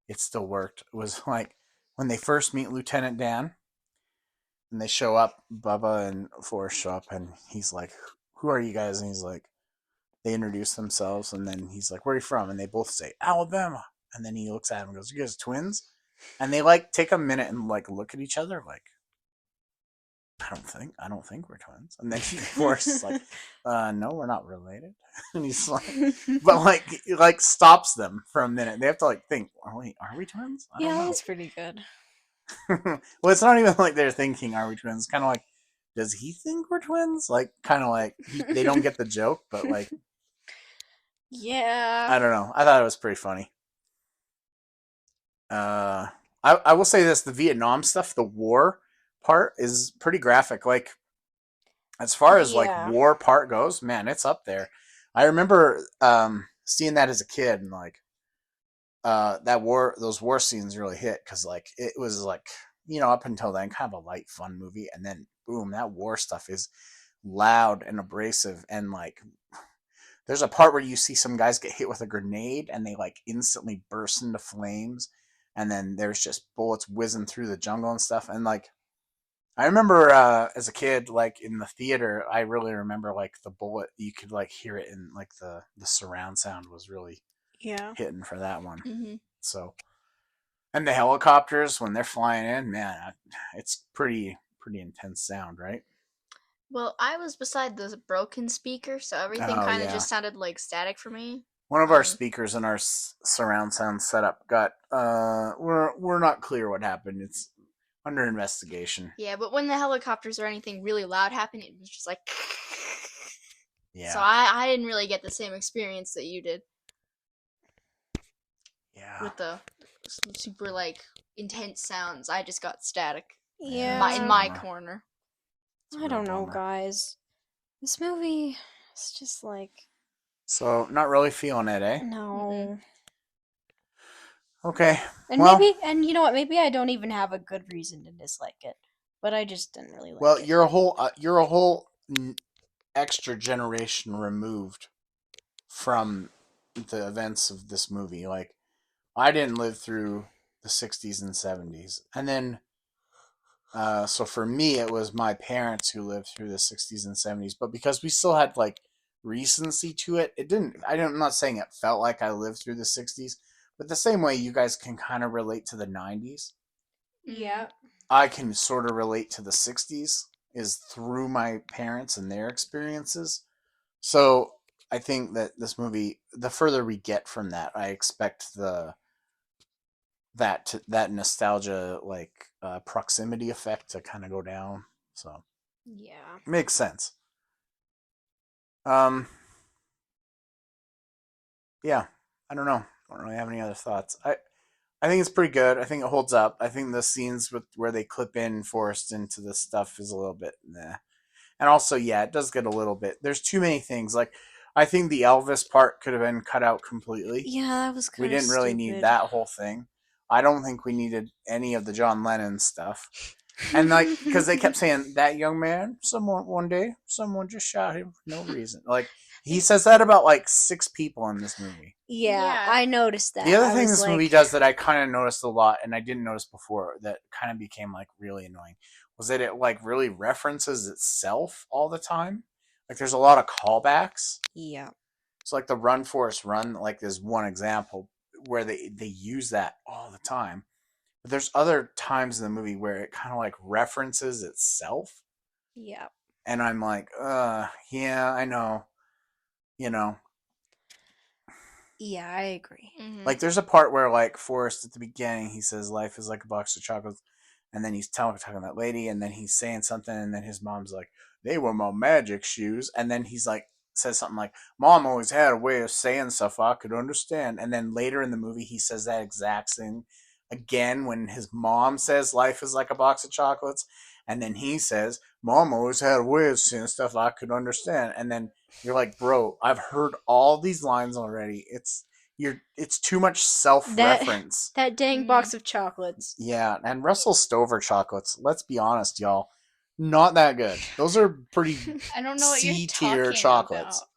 it still worked. It was like when they first meet Lieutenant Dan and they show up, Bubba and Forrest show up, and he's like, "Who are you guys?" And he's like, they introduce themselves, and then he's like, "Where are you from?" And they both say, "Alabama." And then he looks at him and goes, "You guys twins?" And they like take a minute and like look at each other, like, I don't think we're twins. And then Forrest is like, "No, we're not related." And he's like, but like stops them for a minute. They have to like think, are we twins? I
yeah,
don't
that
know.
was pretty good.
Well, it's not even like they're thinking, "Are we twins?" Kind of like, does he think we're twins? Like, kind of like they don't get the joke, but like,
Yeah.
I don't know. I thought it was pretty funny. Uh, I will say this: the Vietnam stuff, the war part, is pretty graphic. Like as far as like
Yeah.
war part goes, man, it's up there. I remember seeing that as a kid, and like those war scenes really hit because like it was like up until then kind of a light fun movie, and then boom, that war stuff is loud and abrasive, and like there's a part where you see some guys get hit with a grenade and they like instantly burst into flames, and then there's just bullets whizzing through the jungle and stuff. And like I remember as a kid, like in the theater, I really remember like the bullet. You could like hear it in like the surround sound was really
Yeah.
hitting for that one.
hmm
So and the helicopters when they're flying in, man, it's pretty intense sound, right?
Well, I was beside the broken speaker, so everything
Oh
kind of
yeah.
just sounded like static for me.
One of our
Um,
speakers in our surround sound setup got we're not clear what happened. It's under investigation.
yeah, but when the helicopters or anything really loud happened, it was just like. So
Yeah.
I didn't really get the same experience that you did
Yeah.
with the super like intense sounds. I just got static
Yeah,
in
a
my
bummer.
corner.
It's a
I
real
don't know,
bummer.
guys. This movie is just like,
So not really feeling it, eh?
no.
Okay.
And
Well,
maybe, and you know what? Maybe I don't even have a good reason to dislike it, but I just didn't really like
well,
it.
you're a whole extra generation removed from the events of this movie. Like, I didn't live through the 60s and 70s. And then, so for me, it was my parents who lived through the 60s and 70s. But because we still had, like, recency to it, I'm not saying it felt like I lived through the 60s, but the same way you guys can kind of relate to the 90s,
Yeah.
I can sort of relate to the 60s is through my parents and their experiences. So I think that this movie, the further we get from that, I expect that nostalgia, like, proximity effect to kind of go down. So
Yeah.
makes sense. Um, yeah, I don't know. I don't really have any other thoughts. I think it's pretty good. I think it holds up. I think the scenes with where they clip in Forrest into this stuff is a little bit nah. And also, yeah, it does get a little bit. There's too many things. Like, I think the Elvis part could have been cut out completely.
Yeah, that was
We
kind of
didn't really need
stupid.
that whole thing. I don't think we needed any of the John Lennon stuff. And, like, because they kept saying that young man, someone just shot him for no reason. Like, he says that about like 6 people in this movie.
Yeah, I noticed that.
The other
I
thing
was
this
like,
movie does that I kind of noticed a lot, and I didn't notice before, that kind of became like really annoying, was that it like really references itself all the time. Like, there's a lot of callbacks.
yeah,
So, like, the Run Forest Run, like, there's one example where they use that all the time. But there's other times in the movie where it kind of like references itself,
yeah,
and I'm like, yeah, I know, you know.
yeah. I agree.
Like, there's a part where, like, Forrest at the beginning, he says life is like a box of chocolates, and then he's talking to that lady, and then he's saying something, and then his mom's like, they were my magic shoes, and then he's like, says something like, Mom always had a way of saying stuff I could understand, and then later in the movie, he says that exact thing again when his mom says life is like a box of chocolates, and then he says, Mom always had a way of saying stuff I could understand, and then you're like, bro, I've heard all these lines already. It's too much self-reference.
That dang box of chocolates.
Yeah, and Russell Stover chocolates, let's be honest, y'all, not that good. Those are pretty
I don't know what you're
C-tier
talking
chocolates.
about.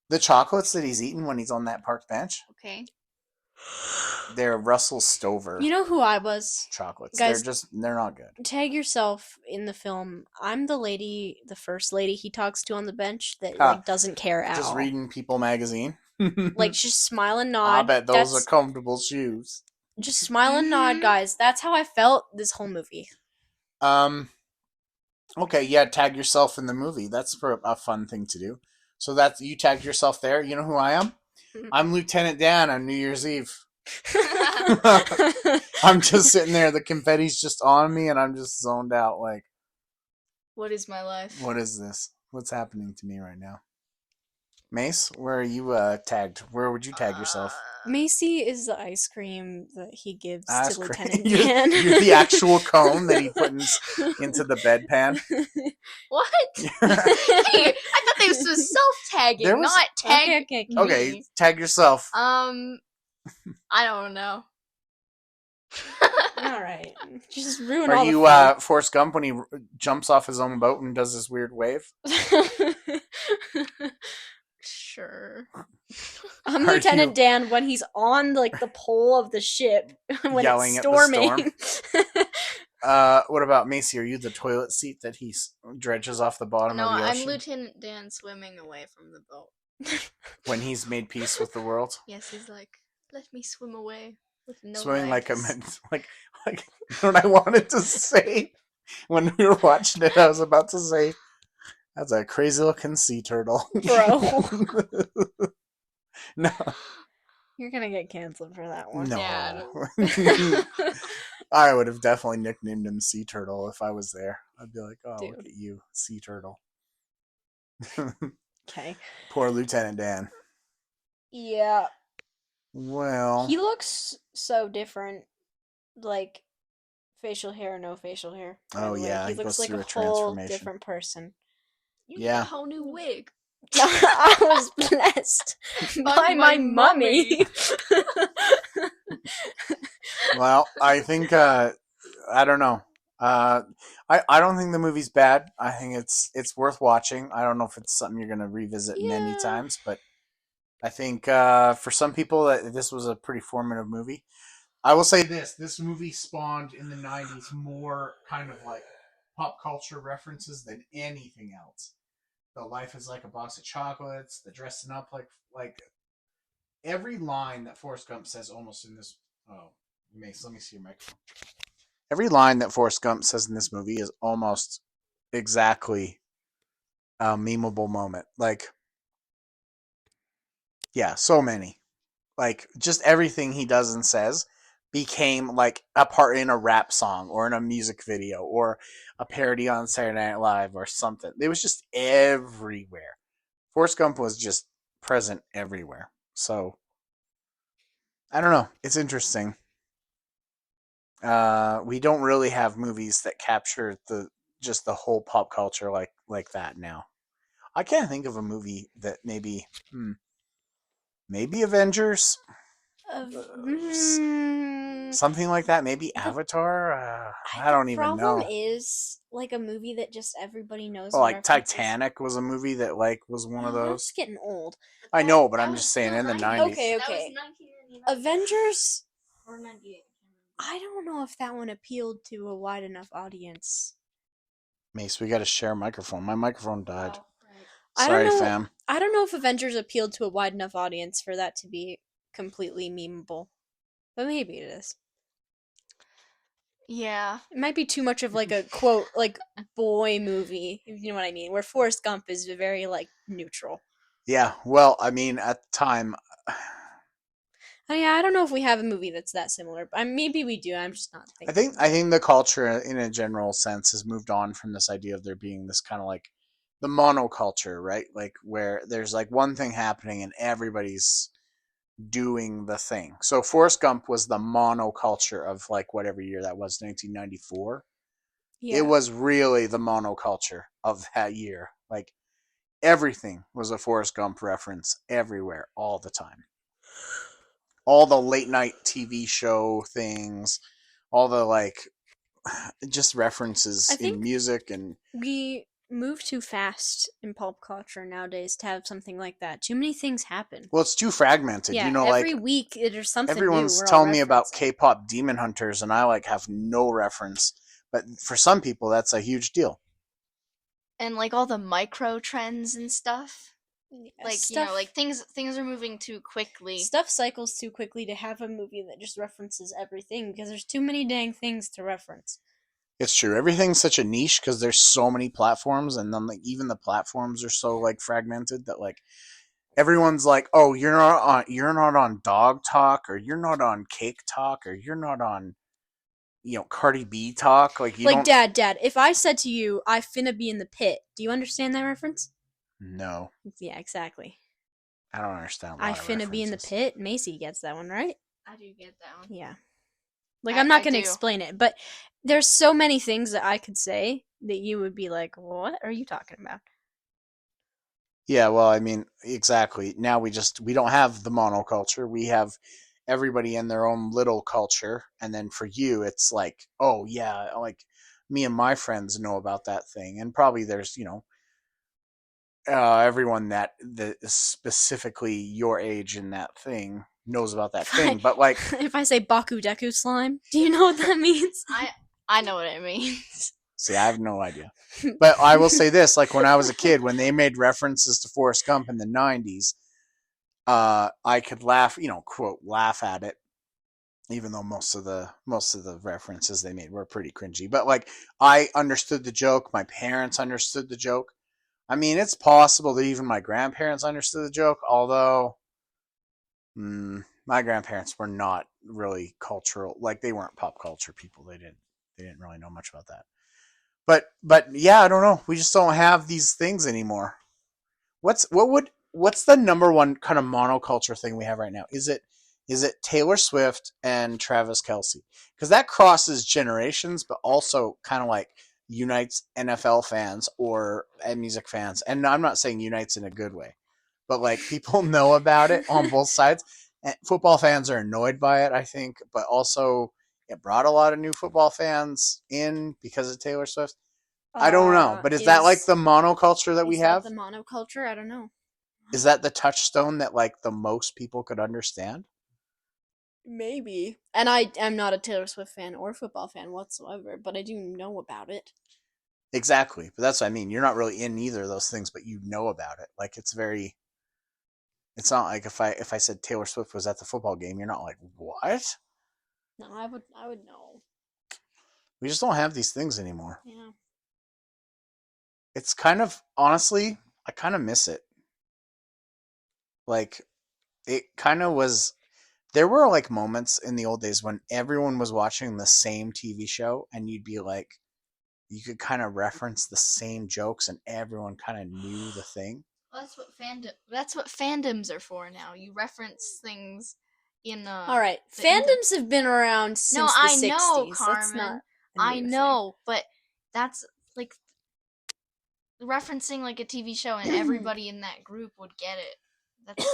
The chocolates that he's eating when he's on that park bench,
Okay.
they're Russell Stover
You know who I was?
chocolates.
Guys,
They're not good.
Tag yourself in the film. I'm the first lady he talks to on the bench that
Huh.
like doesn't care at
Just
all.
reading People magazine.
Like, just smile and
I
nod.
bet those are comfortable shoes.
Just smile and nod, guys. That's how I felt this whole movie.
Okay, yeah, tag yourself in the movie. That's a fun thing to do. So that's, you tagged yourself there. You know who I am? I'm Lieutenant Dan on New Year's Eve. I'm just sitting there. The confetti's just on me, and I'm just zoned out. Like,
What is my life?
what is this? What's happening to me right now? Mace, where are you tagged? Where would you tag yourself?
Macy is the ice cream that he gives
That's
to
great.
Lieutenant
You're,
Dan.
you're the actual cone that he puts into the bedpan.
What? Hey, I thought this was self-tagging, not tag.
Okay, tag yourself.
I don't know.
All right, just ruin
Are
all
you
the
Forrest Gump when he jumps off his own boat and does this weird wave?
fun.
Sure.
I'm
Are
Lieutenant
you-
Dan when he's on like the pole of the ship when
Yelling
it's
at the
storming.
What about Macy? Are you the toilet seat that he dredges off the bottom
No,
of the
I'm
ocean
Lieutenant Dan swimming away from the boat.
when he's made peace with the world?
Yes, he's like, let me swim away with no
Swimming
legs.
like what I wanted to say when we were watching it. I was about to say, that's a crazy looking sea turtle.
Bro.
No.
You're gonna get canceled for that one.
No.
Yeah.
I would have definitely nicknamed him Sea Turtle if I was there. I'd be like, oh,
Dude.
look at you, Sea Turtle.
Okay.
Poor Lieutenant Dan.
Yeah.
Well,
He looks so different. Like, facial hair, no facial hair. by
Oh,
the way.
yeah,
He
he
looks
goes
like
through
a
a
whole
transformation.
different person.
You
Yeah.
need a whole new wig.
I was blessed by my mummy.
Well, I think I don't know. Uh, I don't think the movie's bad. I think it's worth watching. I don't know if it's something you're gonna revisit many
Yeah.
times, but I think for some people that this was a pretty formative movie. I will say this: this movie spawned in the '90s more kind of like pop culture references than anything else. The life is like a box of chocolates. The dressing up like every line that Forrest Gump says almost in this. Oh, Mace, let me see your microphone. Every line that Forrest Gump says in this movie is almost exactly a memeable moment. Like, yeah, so many. Like, just everything he does and says became like a part in a rap song or in a music video or a parody on Saturday Night Live or something. It was just everywhere. Forrest Gump was just present everywhere. So, I don't know. It's interesting. We don't really have movies that capture the just the whole pop culture like that now. I can't think of a movie that maybe Avengers,
Of,
something like that. Maybe
the
Avatar. I
the
don't even
problem
know.
is like a movie that just everybody knows
Oh,
and
like
references.
Titanic was a movie that like was one of
Oh, that's
those.
getting old.
I
That
know, but
that
I'm
was
just saying
still
in the
90s.
'90s.
Okay,
That was
okay.
1999.
Avengers.
Or 98.
I don't know if that one appealed to a wide enough audience.
Mace, we got to share a microphone. My microphone died.
Oh, right.
I don't
Sorry,
know.
fam.
I don't know if Avengers appealed to a wide enough audience for that to be completely memeable, but maybe it is.
Yeah.
It might be too much of like a quote like boy movie, if you know what I mean. Where Forrest Gump is very like neutral.
Yeah. Well, I mean, at the time,
Oh, yeah, I don't know if we have a movie that's that similar. But maybe we do. I'm just not
I
thinking
think
of
I
it.
think the culture in a general sense has moved on from this idea of there being this kind of like the monoculture, right? Like where there's like one thing happening and everybody's doing the thing. So Forrest Gump was the monoculture of like whatever year that was, 1994. It
Yeah.
was really the monoculture of that year. Like everything was a Forrest Gump reference everywhere all the time. All the late night TV show things, all the like just references
I
in
think
music and
we move too fast in pop culture nowadays to have something like that. Too many things happen.
well, it's too fragmented. You
Yeah,
know,
every
like
week there's something new
everyone's
we're all
telling me about
referencing.
K-pop Demon Hunters, and I like have no reference. But for some people, that's a huge deal.
And like all the micro trends and stuff.
Yeah,
Like, you know, like things are moving too quickly.
stuff cycles too quickly to have a movie that just references everything because there's too many dang things to reference.
It's true. Everything's such a niche because there's so many platforms, and then like even the platforms are so like fragmented that like everyone's like, oh, you're not on Dog Talk, or you're not on Cake Talk, or you're not on Cardi B Talk. Like you
Like,
don't.
Dad, if I said to you, I finna be in the pit, do you understand that reference?
No,
Yeah, exactly.
I don't understand a
I
lot of
finna be in the
references.
pit. Macy gets that one, right?
I do get that one.
Yeah. Like,
I,
I'm
I
not gonna
do.
explain it, but there's so many things that I could say that you would be like, what are you talking about?
Yeah, well, I mean, exactly. Now we don't have the monoculture. We have everybody in their own little culture, and then for you, it's like, oh yeah, like me and my friends know about that thing, and probably there's everyone that is specifically your age in that thing knows about that
If I,
thing. But like,
if I say Baku Deku slime, do you know what that means?
I know what it means.
see, I have no idea. But I will say this: like when I was a kid, when they made references to Forrest Gump in the '90s, I could laugh, quote, laugh at it, even though most of the references they made were pretty cringy. But like I understood the joke, my parents understood the joke. I mean, it's possible that even my grandparents understood the joke, although my grandparents were not really cultural, like they weren't pop culture people. They didn't really know much about that. But yeah, I don't know. We just don't have these things anymore. What's the number one kind of monoculture thing we have right now? Is it Taylor Swift and Travis Kelsey? Because that crosses generations, but also kind of like unites NFL fans or music fans. And I'm not saying unites in a good way, but like people know about it on both sides. And football fans are annoyed by it, I think, but also it brought a lot of new football fans in because of Taylor Swift. I don't know, but is that like
Is
the monoculture that we
is that
have?
the monoculture? I don't know.
Is that the touchstone that like the most people could understand?
Maybe. And I am not a Taylor Swift fan or football fan whatsoever, but I do know about it.
Exactly, but that's what I mean. You're not really in either of those things, but you know about it. Like it's very. It's not like if I said Taylor Swift was at the football game, you're not like what?
No, I would know.
We just don't have these things anymore.
Yeah.
It's kind of honestly, I kind of miss it. Like it kind of was. There were like moments in the old days when everyone was watching the same TV show, and you'd be like, you could kind of reference the same jokes, and everyone kind of knew the thing.
That's what fandoms are for now. You reference things in
All right. Fandoms have been around since
No,
the
I
60s.
know,
That's
Carmen.
not a
I
new
know, but that's like referencing like a TV show, and everybody in that group would get it. That's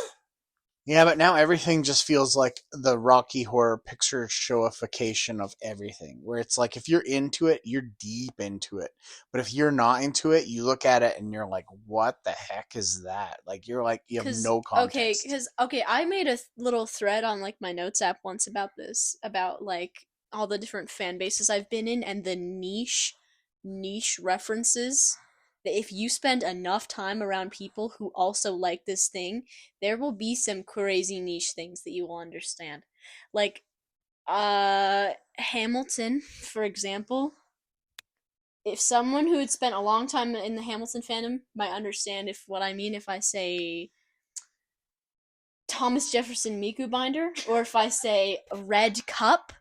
Yeah, but now everything just feels like the Rocky Horror Picture Showification of everything, where it's like if you're into it, you're deep into it. But if you're not into it, you look at it and you're like, what the heck is that? Like, you're like, you have no context.
Okay, I made a little thread on like my notes app once about this, about like all the different fan bases I've been in and the niche references. That if you spend enough time around people who also like this thing, there will be some crazy niche things that you will understand. Like Hamilton, for example. If someone who had spent a long time in the Hamilton fandom might understand if what I mean if I say Thomas Jefferson Miku binder, or if I say red cup,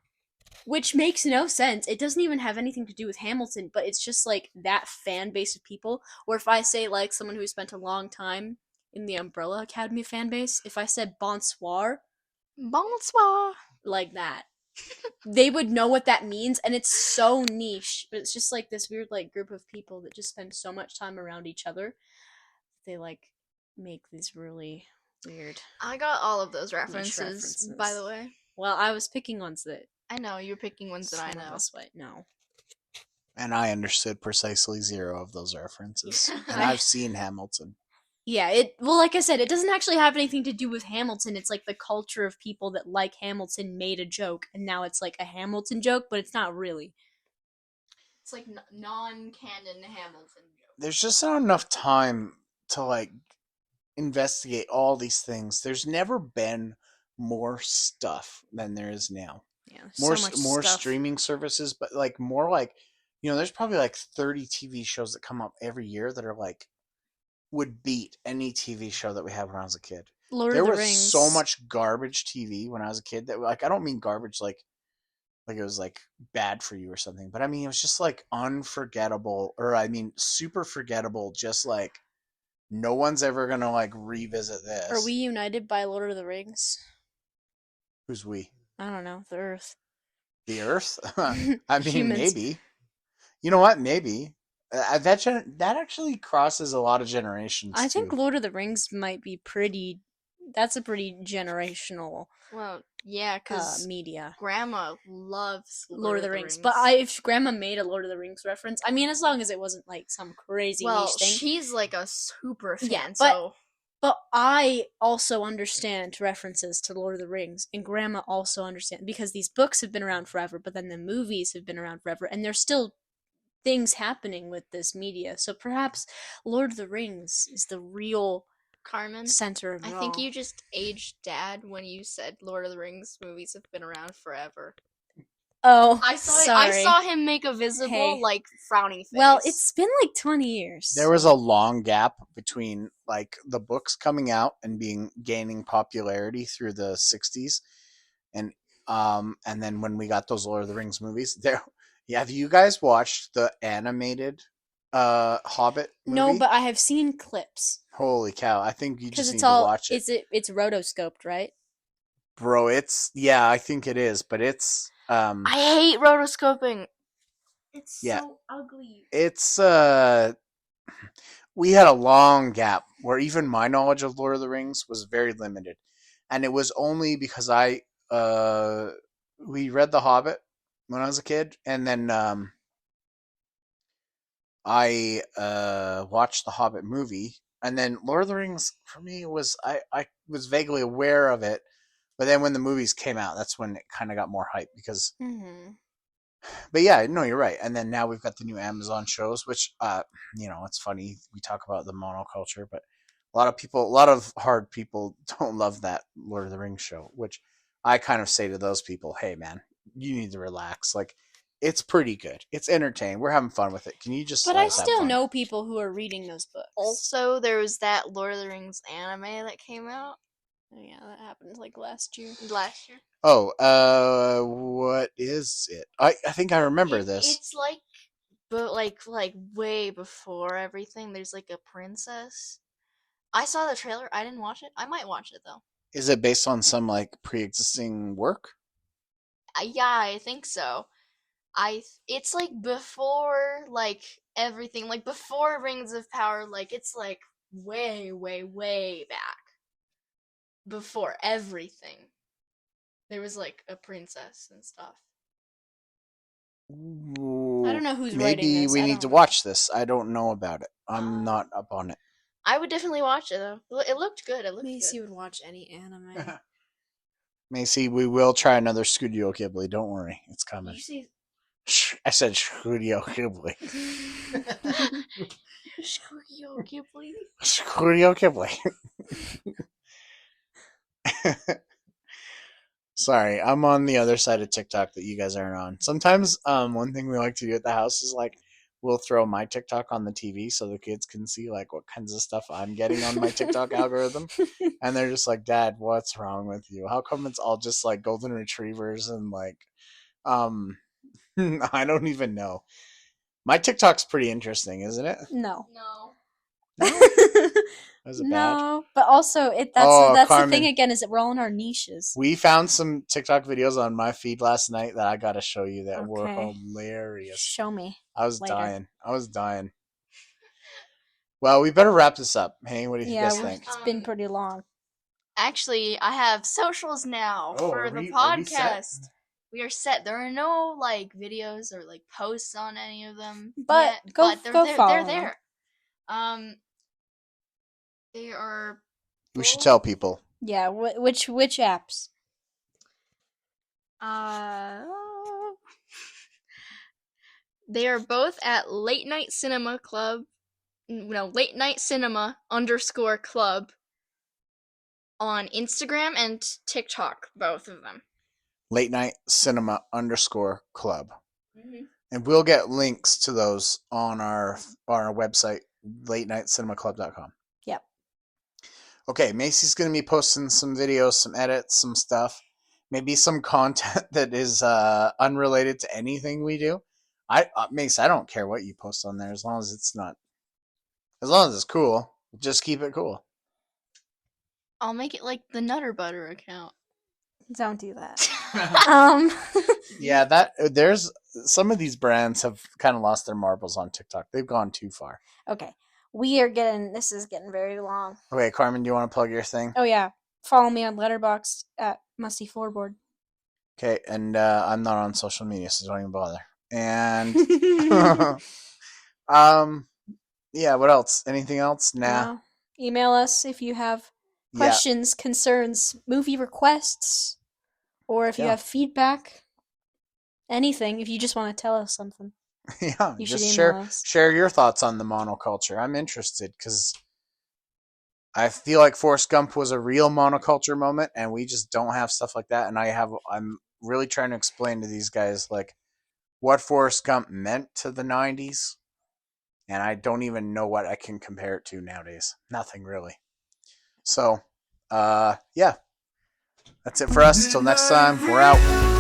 which makes no sense. It doesn't even have anything to do with Hamilton, but it's just like that fan base of people. Or if I say like someone who spent a long time in the Umbrella Academy fan base, if I said bonsoir,
bonsoir,
like that, they would know what that means, and it's so niche. But it's just like this weird like group of people that just spend so much time around each other. They like make these really weird.
I got all of those references, by the way.
Well, I was picking ones that
I know you're picking ones that I know.
No.
And I understood precisely zero of those references. And I've seen Hamilton.
Yeah, like I said, it doesn't actually have anything to do with Hamilton. It's like the culture of people that like Hamilton made a joke, and now it's like a Hamilton joke, but it's not really.
It's like non-canon Hamilton joke.
There's just not enough time to like investigate all these things. There's never been more stuff than there is now.
Yeah,
more
so much
more
stuff.
Streaming services, but like more like, there's probably like 30 TV shows that come up every year that are like would beat any TV show that we had when I was a kid.
Lord
there
of the
was
Rings.
so much garbage TV when I was a kid that like I don't mean garbage like it was like bad for you or something, but I mean it was just like unforgettable, or I mean super forgettable, just like no one's ever gonna like revisit this.
Are we united by Lord of the Rings?
Who's we?
I don't know. The Earth.
The Earth? I mean,
Humans.
maybe. You know what? Maybe. That actually crosses a lot of generations.
I think Lord of the Rings might be pretty. That's a pretty generational.
Well, yeah, because
media.
Grandma loves
Lord of the Rings. But if Grandma made a Lord of the Rings reference, I mean, as long as it wasn't like some crazy niche thing.
She's like a super fan.
Yeah, but I also understand references to Lord of the Rings, and Grandma also understands, because these books have been around forever, but then the movies have been around forever, and there's still things happening with this media. So perhaps Lord of the Rings is the real
Carmen
center of it all.
I think you just aged Dad when you said Lord of the Rings movies have been around forever.
Oh,
I saw him make a visible like frowning face.
Well, it's been like 20 years.
There was a long gap between like the books coming out and gaining popularity through the 60s, and then when we got those Lord of the Rings movies. Have you guys watched the animated Hobbit movie?
No, but I have seen clips.
Holy cow! I think you just need to watch it.
It's rotoscoped, right?
Bro, I think it is, but it's
I hate rotoscoping. It's so ugly.
It's we had a long gap where even my knowledge of Lord of the Rings was very limited. and it was only because we read The Hobbit when I was a kid, and then I watched the Hobbit movie, and then Lord of the Rings for me was I was vaguely aware of it, but then when the movies came out, that's when it kind of got more hype because.
Mm-hmm.
But yeah, no, you're right. And then now we've got the new Amazon shows, which it's funny we talk about the monoculture, but a lot of hard people don't love that Lord of the Rings show, which I kind of say to those people, hey man, you need to relax. Like it's pretty good. It's entertaining. We're having fun with it. Can you just
But
let
I
us have
still
fun?
know people who are reading those books.
Also, there was that Lord of the Rings anime that came out
Oh, yeah, that happened like last year.
last year.
Oh, what is it? I think I remember this.
It's like, but like way before everything. There's like a princess. I saw the trailer. I didn't watch it. I might watch it though.
Is it based on some like pre-existing work?
Yeah, I think so. It's like before like everything, like before Rings of Power. Like it's like way, way, way back before everything. There was like a princess and stuff.
I don't know who's writing
Maybe
this.
we
I
need
don't
to
know.
watch this. I don't know about it. I'm not up on it.
I would definitely watch it though. It looked good. It looked
Macy
good.
would watch any anime.
Macy, we will try another Studio Ghibli. Don't worry, it's
Did
coming.
you see?
I said Studio Ghibli.
Studio Ghibli.
Studio Ghibli. Sorry, I'm on the other side of TikTok that you guys aren't on. Sometimes, one thing we like to do at the house is like we'll throw my TikTok on the TV so the kids can see like what kinds of stuff I'm getting on my TikTok algorithm, and they're just like, "Dad, what's wrong with you? How come it's all just like golden retrievers and like, um, I don't even know." My TikTok's pretty interesting, isn't it?
No.
No.
Is it bad?
No, but also that's
Oh,
the
Carmen.
thing again is that we're all in our niches.
We found some TikTok videos on my feed last night that I gotta show you that were
Okay.
hilarious.
Show me.
I was
later.
dying. I was dying. Well, we better wrap this up. Hey, what do you
Yeah,
guys think?
it's been pretty long.
Actually, I have socials now
Oh,
for
are
the
we set?
podcast. We are set. There are no like videos or like posts on any of them
But
yet,
go
but they're
go
there.
follow
They're
them.
there. They are.
We should tell people.
Yeah, which apps?
They are both at Late Night Cinema Club. No, Late Night Cinema _club on Instagram and TikTok. Both of them.
Late Night Cinema _club.
Mm-hmm.
And we'll get links to those on our website, latenightcinemaclub.com.
Yep.
Okay, Macy's going to be posting some videos, some edits, some stuff. Maybe some content that is unrelated to anything we do. Mace, I don't care what you post on there as long as it's cool. Just keep it cool.
I'll make it like the Nutter Butter account.
Don't do that.
Yeah, there's some of these brands have kind of lost their marbles on TikTok. They've gone too far.
Okay. This is getting very long.
Okay, Carmen, do you want to plug your thing?
Oh yeah. Follow me on Letterboxd at Musty Floorboard.
Okay, and I'm not on social media, so don't even bother. And yeah, what else? Anything else? Nah.
No. Email us if you have questions, concerns, movie requests, or if you have feedback. Anything, if you just want to tell us something.
Yeah,
you
just
should email us.
share your thoughts on the monoculture. I'm interested because I feel like Forrest Gump was a real monoculture moment, and we just don't have stuff like that. And I'm really trying to explain to these guys like what Forrest Gump meant to the '90s, and I don't even know what I can compare it to nowadays. Nothing really. So, yeah, that's it for us. Till next time, we're out.